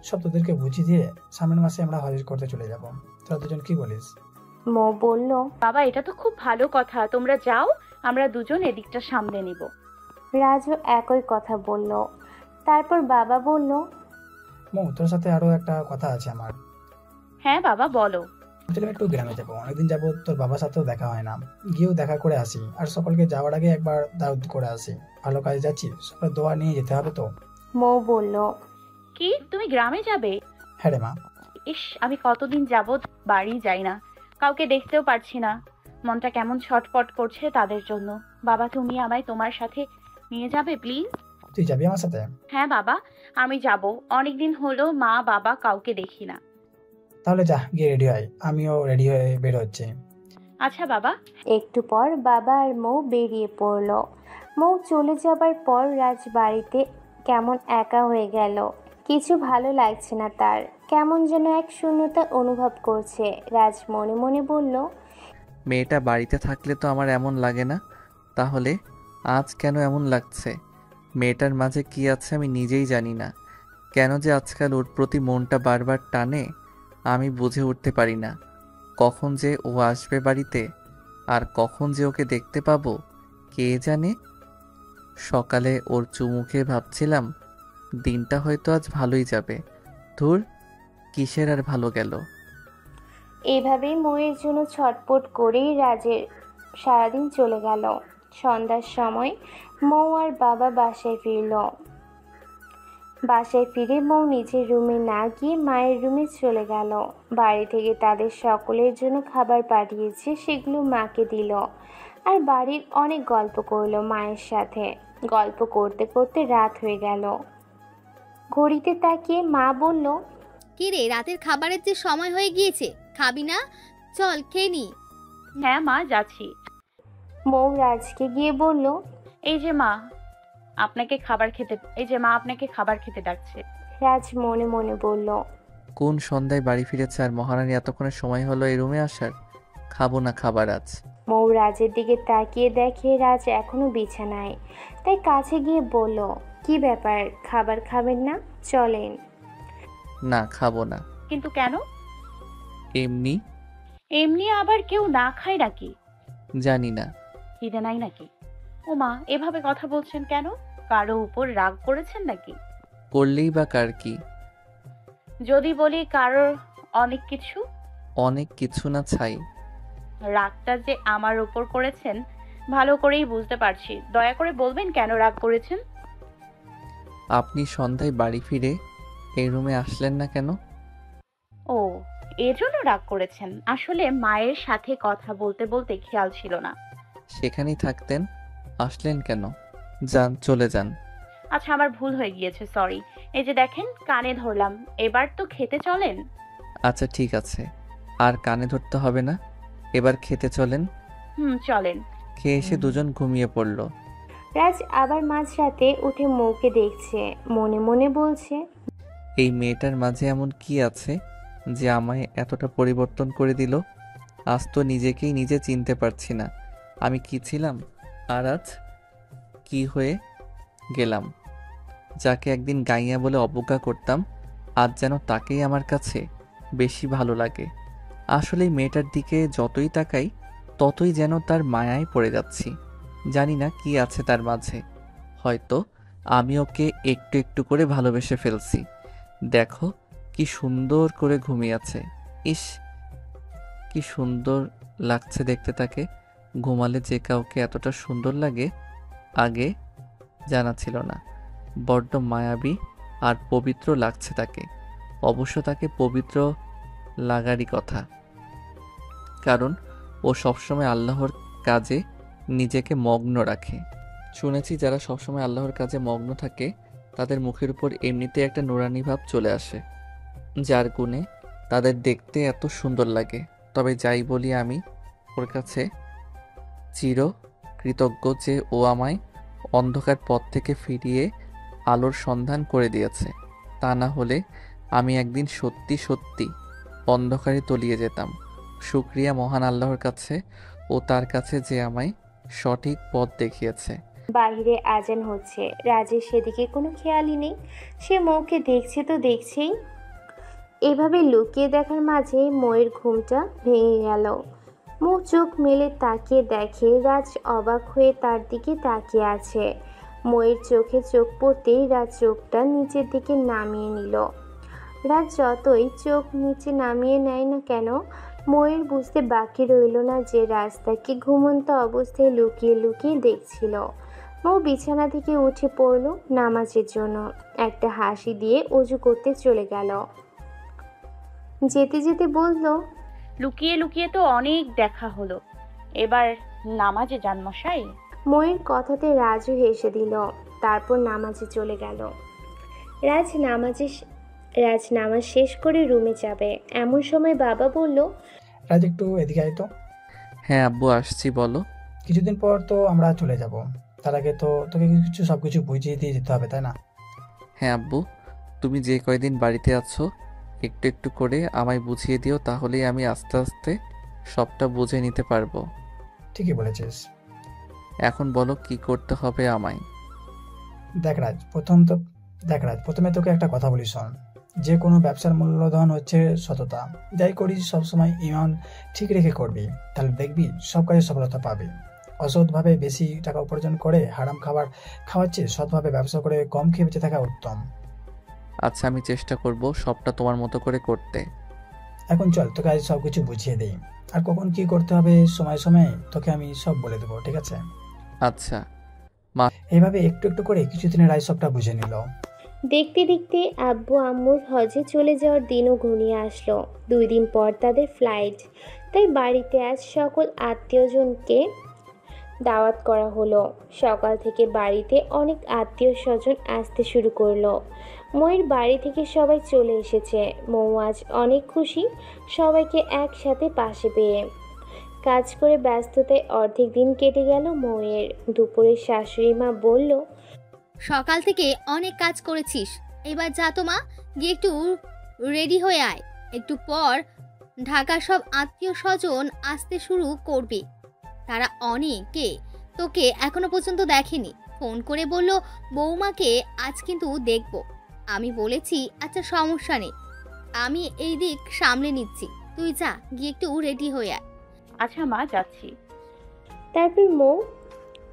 সব তোদেরকে বুঝিয়ে দিয়ে সামনের মাসে আমরা হজ করতে চলে যাব। তোরা দুজন কি বলিস? মৌ বলল, বাবা, এটা তো খুব ভালো কথা, তোমরা যাও, আমরা দুজন এদিকটা সামলে নিব। রাজও একই কথা বলল। তারপর বাবা বলল, মৌ, তোর সাথে আরো একটা কথা আছে আমার। হ্যাঁ বাবা, বলো। ভাবছিলাম একটু গ্রামে যাবো, অনেকদিন যাবো তোর বাবার সাথেও দেখা হয় না। গিয়েও দেখা করে আসি, আর সকলকে যাওয়ার আগে একবার দাওয়াত করে আসি। ভালো কাজে যাচ্ছি, সকলের দোয়া নিয়ে যেতে হবে তো। মৌ বলল, কি, তুমি গ্রামে যাবে? হ্যাঁ রে মা। ইস, আমি কতদিন যাবত বাড়ি যাই না, কাউকে দেখতেও পারছি না। মনটা কেমন ছটফট করছে তাদের জন্য। বাবা, তুমি আমায় তোমার সাথে নিয়ে যাবে প্লিজ? তুই যাবি আমার সাথে? হ্যাঁ বাবা, আমি যাব। অনেকদিন হলো মা বাবা কাউকে দেখি না। তাহলে যা, গিয়ে রেডি হয়, আমিও রেডি হয়ে বের হচ্ছি। আচ্ছা বাবা। একটু পর বাবা আর মৌ বেরিয়ে পড়ল। মৌ চলে যাবার পর রাজ বাড়িতে কেমন একা হয়ে গেল। কিছু ভালো লাগছে না তার, কেমন যেন এক শূন্যতা অনুভব করছে। রাজ মনে মনে বলল, মেয়েটা বাড়িতে থাকলে তো আমার এমন লাগে না, তাহলে আজ কেন এমন লাগছে? মেয়েটার মাঝে কি আছে আমি নিজেই জানি না। কেন যে আজকাল ওর প্রতি মনটা বারবার টানে আমি বুঝে উঠতে পারি না। কখন যে ও আসবে বাড়িতে আর কখন যে ওকে দেখতে পাবো কে জানে। সকালে ওর চুমুকে ভাবছিলাম দিনটা হয়তো আজ ভালোই যাবে। ধুর, কিসের আর ভালো গেল। এভাবেই মৌয়ের জন্য ছটপট করেই রাজের সারাদিন চলে গেল। সন্ধ্যার সময় মৌ আর বাবা বাসায় ফিরল। বাসায় ফিরে মৌ নিজের রুমে না গিয়ে মায়ের রুমে চলে গেল। বাড়ি থেকে তাদের সকলের জন্য খাবার পাঠিয়েছে, সেগুলো মাকে দিল। আর বাড়ির অনেক গল্প করলো মায়ের সাথে। গল্প করতে করতে রাত হয়ে গেল। ঘড়িতে তাকিয়ে মা বলল, কি রে, রাতের খাবারের যে সময় হয়ে গিয়েছে, খাবি না? চল খেয়ে নি। হ্যাঁ মা, যাচ্ছি। মৌ রাজকে গিয়ে বলল, এই যে মা আপনাকে খাবার খেতে ডাকছে। রাজ মনে মনে বলল, কোন সন্ধ্যায় বাড়ি ফিরেছে আর মহারানী এতক্ষণের সময় হলো এই রুমে আসার? খাবো না খাবার আজ। মৌ রাজের দিকে তাকিয়ে দেখে রাজ এখনো বিছানায়, তাই কাছে গিয়ে বলল, কি ব্যাপার, খাবার খাবেন না? চলেন। না, খাবো না। কিন্তু কেন? এমনি। এমনি আবার কেউ না খায় নাকি? জানি না। খিদে নাই নাকি? ও মা, এভাবে কথা বলছেন কেন? কারো উপর রাগ করেছেন নাকি? করলেই বা কার কি? যদি বলি কারোর অনেক কিছু। অনেক কিছু না ছাই। রাগটা যে আমার উপর করেছেন ভালো করেই বুঝতে পারছি। দয়া করে বলবেন কেন রাগ করেছেন? আপনি সন্ধ্যায় বাড়ি ফিরে এই রুমে আসলেন না কেন? ও, এজন্য রাগ করেছেন? আসলে মায়ের সাথে কথা বলতে বলতে খেয়াল ছিল না। সেখানেই থাকতেন, আসলেন কেন? যান, চলে যান। আচ্ছা, আমার ভুল হয়ে গিয়েছে, সরি। এই যে দেখেন, কানে ধরলাম, এবার তো খেতে চলেন। আচ্ছা ঠিক আছে, আর কানে ধরতে হবে না, এবার খেতে চলেন। চলেন। খেয়ে এসে দুজন ঘুমিয়ে পড়ল। রাজ আবার মাঝরাতে উঠে মৌকে দেখছে, মনে মনে বলছে, এই মেয়েটার মাঝে এমন কি আছে যে আমায় এতটা পরিবর্তন করে দিল? আজ তো নিজেকেই নিজে চিনতে পারছি না আমি কি ছিলাম আর আজ কি হয়ে গেলাম। যাকে একদিন গাইয়া বলে অবজ্ঞা করতাম আজ যেন তাকেই আমার কাছে বেশি ভালো লাগে। আসলে এই মেয়েটার দিকে যতই তাকাই ততই যেন তার মায়ায় পড়ে যাচ্ছি। জানি না কি আছে তার মাঝে, হয়তো আমি ওকে একটু একটু করে ভালোবেসে ফেলছি। দেখো কি সুন্দর করে ঘুমিয়ে আছে। ইস, কি সুন্দর লাগছে দেখতে তাকে। ঘুমালে যে কাউকে এতটা সুন্দর লাগে আগে জানা ছিল না। বড্ড মায়াবী আর পবিত্র লাগছে তাকে। অবশ্য তাকে পবিত্র লাগারই কথা, কারণ ও সবসময় আল্লাহর কাজে নিজেকে মগ্ন রাখে। শুনেছি যারা সবসময় আল্লাহর কাজে মগ্ন থাকে তাদের মুখের উপর এমনিতে একটা নুরানি ভাব চলে আসে, যার গুণে তাদের দেখতে এত সুন্দর লাগে। তবে যাই বলি, আমি ওর কাছে চির কৃতজ্ঞ যে ও আমায় অন্ধকার পথ থেকে ফিরিয়ে আলোর সন্ধান করে দিয়েছে। তা না হলে আমি একদিন সত্যি সত্যি অন্ধকারে তলিয়ে যেতাম। শুকরিয়া মহান আল্লাহর কাছে ও তার কাছে যে আমায় সঠিক পথ দেখিয়েছে। বাইরে আজান হচ্ছে, রাজের সেদিকে কোনো খেয়ালই নেই। সে মৌকে দেখছে তো দেখছেই। এভাবে লুকিয়ে দেখার মাঝে মৌয়ের ঘুমটা ভেঙে গেল। মৌ চোখ মেলে তাকিয়ে দেখে রাজ অবাক হয়ে তার দিকে তাকিয়ে আছে। মৌয়ের চোখে চোখ পড়তেই রাজ চোখটা নিচের দিকে নামিয়ে নিল। রাজ যতই চোখ নিচে নামিয়ে নেয় না কেন, মৌয়ের বুঝতে বাকি রইল না যে রাজ তাকে ঘুমন্ত অবস্থায় লুকিয়ে লুকিয়ে দেখছিল। মৌ বিছানা থেকে উঠে পড়ল নামাজের জন্য। একটা হাসি দিয়ে অজু করতে চলে গেল। যেতে যেতে বলল, লুকিয়ে লুকিয়ে তো অনেক দেখা হলো, এবার নামাজে যান মশাই। ময়ের কথাতে রাজু হেসে দিল, তারপর নামাজে চলে গেল। রাজ নামাজ শেষ করে রুমে যাবে, এমন সময় বাবা বলল, রাজ একটু এদিকে আয় তো। হ্যাঁ আব্বু, আসছি, বলো। কিছুদিন পর তো আমরা চলে যাব, তার আগে তো তোকে সবকিছু বুঝিয়ে দিয়ে যেতে হবে, তাই না? হ্যাঁ আব্বু, তুমি যে কয়দিন বাড়িতে আছো একটু একটু করে আমায় বুঝিয়ে দিও, তাহলেই আমি আস্তে আস্তে সবটা বুঝে নিতে পারবো। ঠিকই বলেছিস। এখন বলো কি করতে হবে আমায়। দেখ রাজ, প্রথমে তোকে একটা কথা বলি, শোন। যে কোনো ব্যবসার মূলধন হচ্ছে সততা। যাই করিস সবসময় ইমান ঠিক রেখে করবি, তাহলে দেখবি সব কাজে সফলতা পাবি। অসৎভাবে বেশি টাকা উপার্জন করে হারাম খাবার খাওয়াচ্ছে, সৎভাবে ব্যবসা করে কম খেয়ে বেঁচে থাকা উত্তম। আচ্ছা, আমি চেষ্টা করব সবটা তোমার মতো করে করতে। এখন চল, তোকে আজ সবকিছু বুঝিয়ে দেই, আর কখন কি করতে হবে সময় সময়ে তোকে আমি সব বলে দেবো, ঠিক আছে? আচ্ছা। এইভাবে একটু একটু করে কিছুদিনের আজ সবটা বুঝে নিল। দেখতে দেখতে আব্বু আম্মুর হজে চলে যাওয়ার দিনও ঘনিয়ে আসলো। 2 দিন পর তাদের ফ্লাইট, তাই বাড়িতে আজ সকল আত্মীয়জনকে দাওয়াত করা হলো। সকাল থেকে বাড়িতে অনেক আত্মীয় স্বজন আসতে শুরু করলো। ময়ের বাড়ি থেকে সবাই চলে এসেছে। মৌ আজ অনেক খুশি সবাইকে একসাথে পাশে পেয়ে। কাজ করে ব্যস্ততায় অর্ধেক দিন কেটে গেল ময়ের। দুপুরে শাশুড়ি মা বলল, সকাল থেকে অনেক কাজ করেছিস, এবার যা তো মা, গিয়ে একটু রেডি হয়ে আয়। একটু পর ঢাকার সব আত্মীয় স্বজন আসতে শুরু করবে। তারা অনেকে তোকে এখনো পর্যন্ত দেখেনি, ফোন করে বলল বৌমাকে আজ কিন্তু দেখবো। আমি বলেছি আচ্ছা সমস্যা নেই, আমি এই দিক সামলে নিচ্ছি, তুই যা গিয়ে একটু রেডি হয়ে আয়। আচ্ছা মা, যাচ্ছি।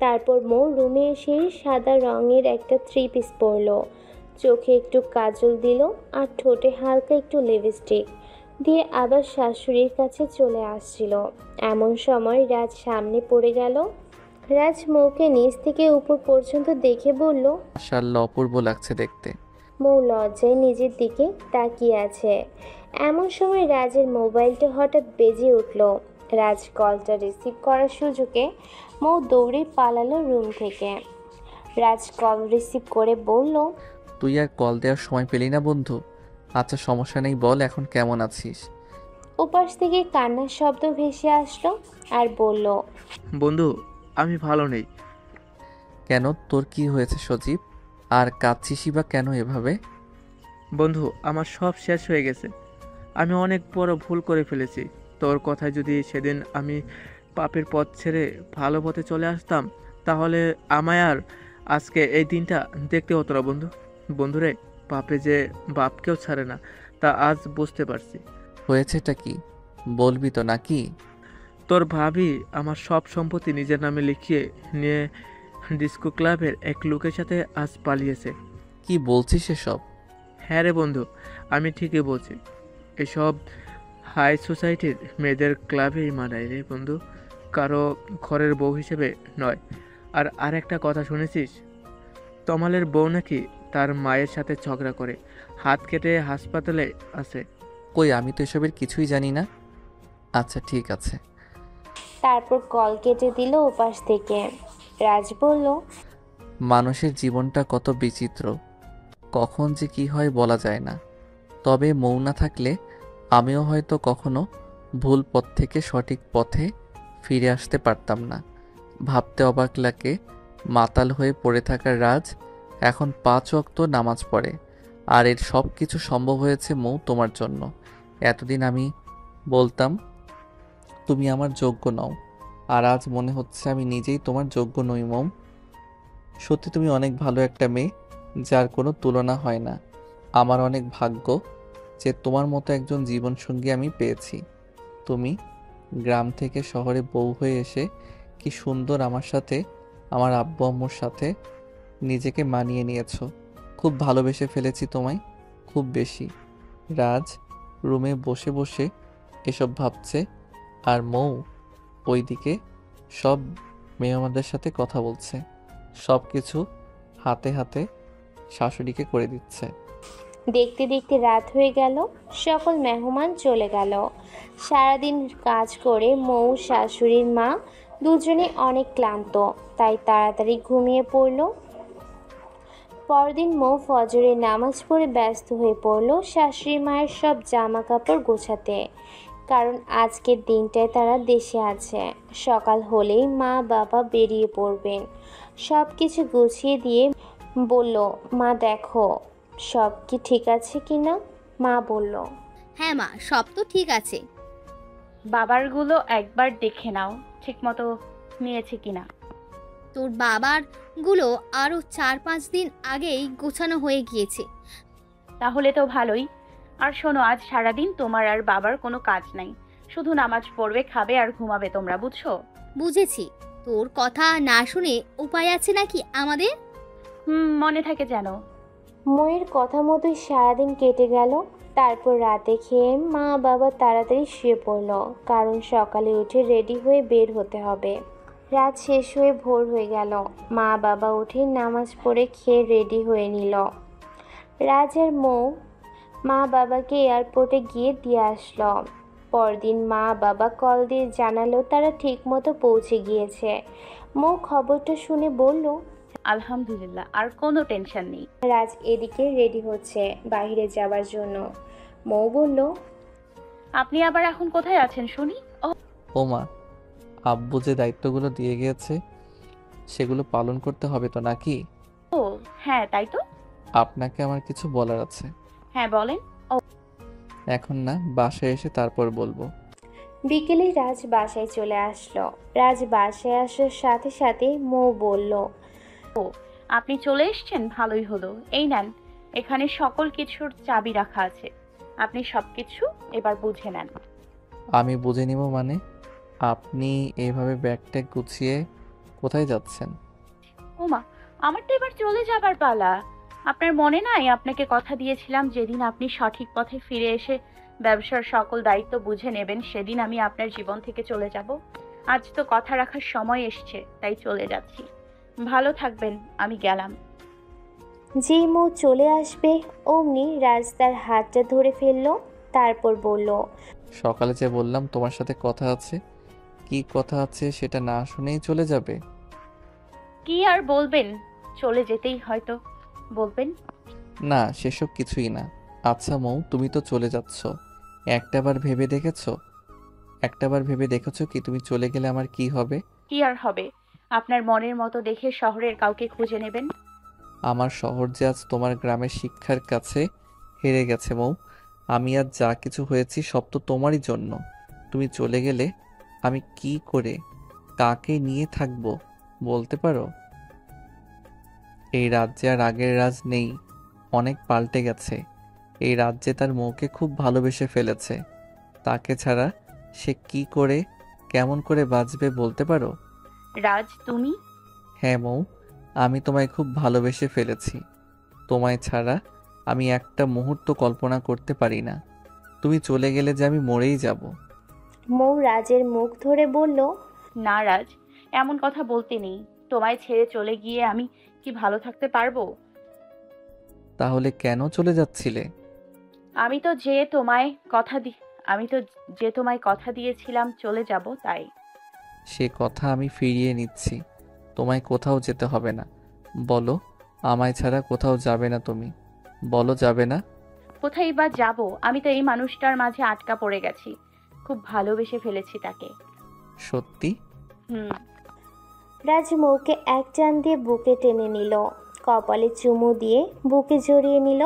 তারপর মৌ রুমে এসে সাদা রঙের একটা 3 পিস পরলো। চোখে একটু কাজল দিল আর ঠোঁটে হালকা একটু লিপস্টিক দিয়ে আবার শাশুড়ির কাছে চলে আসছিল। এমন সময় রাজ সামনে পড়ে গেল। রাজ মৌকে নিচ থেকে উপর পর্যন্ত দেখে বলল, মাশাআল্লাহ, অপূর্ব লাগছে দেখতে। মৌ লজ্জায় নিজের দিকে তাকিয়ে আছে। এমন সময় রাজের মোবাইলটা হঠাৎ বেজে উঠল। রাজ কলটা রিসিভ করার সুযোগে মৌ দৌড়ে পালালো রুম থেকে। রাজ কল রিসিভ করে বলল, তুই আর কল দেওয়ার সময় পেলি না বন্ধু? আচ্ছা সমস্যা নেই, বল এখন কেমন আছিস? ওপাশ থেকে কান্নার শব্দ ভেসে আসলো আর বলল, বন্ধু, আমি ভালো নেই। কেন, তোর কি হয়েছে সজীব? আর কাঁদছিসই বা কেন এভাবে? বন্ধু, আমার সব শেষ হয়ে গেছে। আমি অনেক বড় ভুল করে ফেলেছি। তোর কথায় যদি সেদিন আমি পাপের পথ ছেড়ে ভালো পথে চলে আসতাম, তাহলে আমায় আর আজকে এই দিনটা দেখতে হতো না বন্ধু। বন্ধুরে, পাপে যে বাপকেও ছাড়ে না, তা আজ বুঝতে পারছি। হয়েছেটা কি বলবি তো নাকি? তোর ভাবি আমার সব সম্পত্তি নিজের নামে লিখিয়ে নিয়ে ডিস্কো ক্লাবের এক লোকের সাথে আজ পালিয়েছে। কি বলছিস এসব? হ্যাঁ রে বন্ধু, আমি ঠিকই বলছি। এসব হাই সোসাইটির মেয়েদের ক্লাবেই মানায় রে বন্ধু, কারো ঘরের বউ হিসেবে নয়। আর আরেকটা কথা শুনেছিস? তমালের বউ নাকি তার মায়ের সাথে ঝগড়া করে হাত কেটে হাসপাতালে আছে। কই, আমি তো এসবের কিছুই জানি না। আচ্ছা ঠিক আছে। তারপর কল কেটে দিল ওপাশ থেকে। রাজ বলল, মানুষের জীবনটা কত বিচিত্র, কখন যে কি হয় বলা যায় না। তবে মৌ না থাকলে আমিও হয়তো কখনো ভুল পথ থেকে সঠিক পথে ফিরে আসতে পারতাম না। ভাবতে অবাক লাগে, মাতাল হয়ে পড়ে থাকা রাজ এখন 5 ওয়াক্ত নামাজ পড়ে। আর এর সব কিছু সম্ভব হয়েছে মৌ তোমার জন্য। এতদিন আমি বলতাম তুমি আমার যোগ্য নও, আর আজ মনে হচ্ছে আমি নিজেই তোমার যোগ্য নই মৌ। সত্যি তুমি অনেক ভালো একটা মেয়ে, যার কোনো তুলনা হয় না। আমার অনেক ভাগ্য যে তোমার মতো একজন জীবনসঙ্গী আমি পেয়েছি। তুমি গ্রাম থেকে শহরে বউ হয়ে এসে কি সুন্দর আমার সাথে, আমার আব্বু আম্মুর সাথে নিজেকে মানিয়ে নিয়েছো। খুব ভালোবেসে ফেলেছি তোমায়, খুব বেশি। রাজ রুমে বসে বসে এসব ভাবছে, আর মৌ ওইদিকে সব মেহমানদের সাথে কথা বলছে। সব কিছু হাতে হাতে শাশুড়িকে করে দিচ্ছে। দেখতে দেখতে রাত হয়ে গেল, সকল মেহমান চলে গেল। সারাদিন কাজ করে মৌ শাশুড়ির মা দুজনে অনেক ক্লান্ত, তাই তাড়াতাড়ি ঘুমিয়ে পড়ল। পরদিন মৌ ফজরের নামাজ পড়ে ব্যস্ত হয়ে পড়ল শাশুড়ি মায়ের সব জামা কাপড় গোছাতে, কারণ আজকের দিনটায় তারা দেশে আছে। সকাল হলেই মা বাবা বেরিয়ে পড়বেন। সব কিছু গুছিয়ে দিয়ে বলল, মা দেখো সব কি ঠিক আছে কিনা। মা বলল, হ্যাঁ মা, সব তো ঠিক আছে। বাবারগুলো একবার দেখে নাও ঠিকমতো নিয়েছে কিনা। তোর বাবার গুলো আরো 4-5 দিন আগেই গোছানো হয়ে গিয়েছে। তাহলে তো ভালোই। আর শোনো, আজ সারাদিন তোমার আর বাবার কোনো কাজ নাই, শুধু নামাজ পড়বে, খাবে আর ঘুমাবে তোমরা, বুঝছো? বুঝেছি। তোর কথা না শুনে উপায় আছে নাকি আমাদের? মনে থাকে যেন। ময়ের কথা মতোই সারাদিন কেটে গেল। তারপর রাতে খেয়ে মা বাবা তাড়াতাড়ি শুয়ে পড়ল, কারণ সকালে উঠে রেডি হয়ে বের হতে হবে। রাত শেষ হয়ে ভোর হয়ে গেল। মা বাবা উঠে নামাজ পড়ে খেয়ে রেডি হয়ে নিল। রাজ আর মৌ মা বাবাকে এয়ারপোর্টে গিয়ে দিয়ে আসলো। পরদিন মা বাবা কল দিয়ে জানালো তারা ঠিকমতো পৌঁছে গিয়েছে। মৌ খবরটা শুনে বলল, আলহামদুলিল্লাহ, আর কোনো টেনশন নেই। রাজ এদিকে রেডি হচ্ছে বাইরে যাওয়ার জন্য। মৌ বলল, আপনি আবার এখন কোথায় আছেন শুনি? ওমা, আব্বু যে দায়িত্বগুলো দিয়ে গিয়েছে সেগুলো পালন করতে হবে তো নাকি? ও হ্যাঁ, তাই তো। আপনাকে আমার কিছু বলার আছে। হ্যাঁ বলেন। এখন না, বাসায় এসে তারপর বলবো। বিকেলে রাজ বাসায় চলে আসলো। রাজ বাসায় আসার সাথে সাথে মৌ বলল, আপনি চলে এসেছেন, ভালোই হলো। এই নেন, এখানে সকল কিছুর চাবি রাখা আছে, আপনি সবকিছু এবার বুঝে নেন। আমি বুঝে নিব মানে? আপনি এইভাবে ব্যাগ ট্যাগ গুছিয়ে কোথায় যাচ্ছেন? ওমা, আমার তো এবার চলে যাবার পালা। আপনার মনে নাই আপনাকে কথা দিয়েছিলাম যেদিন আপনি সঠিক পথে ফিরে এসে ব্যবসার সকল দায়িত্ব বুঝে নেবেন সেদিন আমি আপনার জীবন থেকে চলে যাব। আজ তো কথা রাখার সময় এসছে, তাই চলে যাচ্ছি। ভালো থাকবেন, আমি গেলাম। যে মৌ চলে আসবে অমনি রাজ তার হাতটা ধরে ফেললো। তারপর বলল, সকালে যে বললাম তোমার সাথে কথা আছে, কি কথা আছে সেটা না শুনেই চলে যাবে? কি আর বলবেন, চলে যেতেই হয়তো বলবেন। না, সেসব কিছুই না। আচ্ছা মৌ, তুমি তো চলে যাচ্ছ, একটাবার ভেবে দেখেছো কি তুমি চলে গেলে আমার কি হবে? কি আর হবে, আপনার মনের মতো দেখে শহরের কাউকে খুঁজে নেবেন। আমার শহর যে আজ তোমার গ্রামের শিক্ষার কাছে হেরে গেছে মৌ। আমি আজ যা কিছু হয়েছি সব তো তোমারই জন্য। তুমি চলে গেলে আমি কি করে, কাকে নিয়ে থাকবো বলতে পারো? এই রাজ্যে আর আগের রাজ নেই, অনেক পাল্টে গেছে। এই রাজ্যে তার মৌকে খুব ভালোবেসে ফেলেছে। তাকে ছাড়া সে কি করে, কেমন করে বাঁচবে বলতে পারো? রাজ, তুমি? হ্যাঁ মৌ, আমি তোমায় খুব ভালোবেসে ফেলেছি। তোমায় ছাড়া আমি একটা মুহূর্ত কল্পনা করতে পারি না। তুমি চলে গেলে যে আমি মরেই যাব। মৌ রাজের মুখ ধরে বলল, না রাজ, এমন কথা বলতে নেই। তোমায় ছেড়ে চলে গিয়ে আমি কি ভালো থাকতে পারবো? তাহলে কেন চলে যাচ্ছিলে? আমি তো যে তোমায় কথা দিয়েছিলাম চলে যাব, তাই। সে কথা আমি ফিরিয়ে নিচ্ছি। তোমায় কোথাও যেতে হবে না। বলো, আমায় ছাড়া কোথাও যাবে না তুমি? বলো যাবে না? কোথায় বা যাব? আমি তো এই মানুষটার মাঝে আটকা পড়ে গেছি, খুব ভালোবেসে ফেলেছি তাকে। সত্যি? রাজ মৌকে এক টান দিয়ে বুকে টেনে নিল, কপালে চুমু দিয়ে বুকে জড়িয়ে নিল।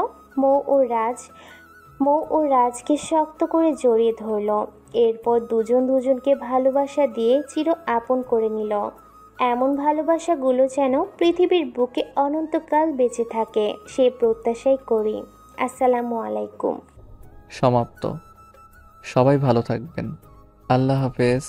মৌ ও রাজকে শক্ত করে জড়িয়ে ধরল। এরপর দুজন দুজনকে ভালোবাসা দিয়ে চির আপন করে নিল। এমন ভালোবাসাগুলো যেন পৃথিবীর বুকে অনন্তকাল বেঁচে থাকে, সে প্রত্যাশাই করি। আসসালামু আলাইকুম। সমাপ্ত। সবাই ভালো থাকবেন। আল্লাহ হাফেজ।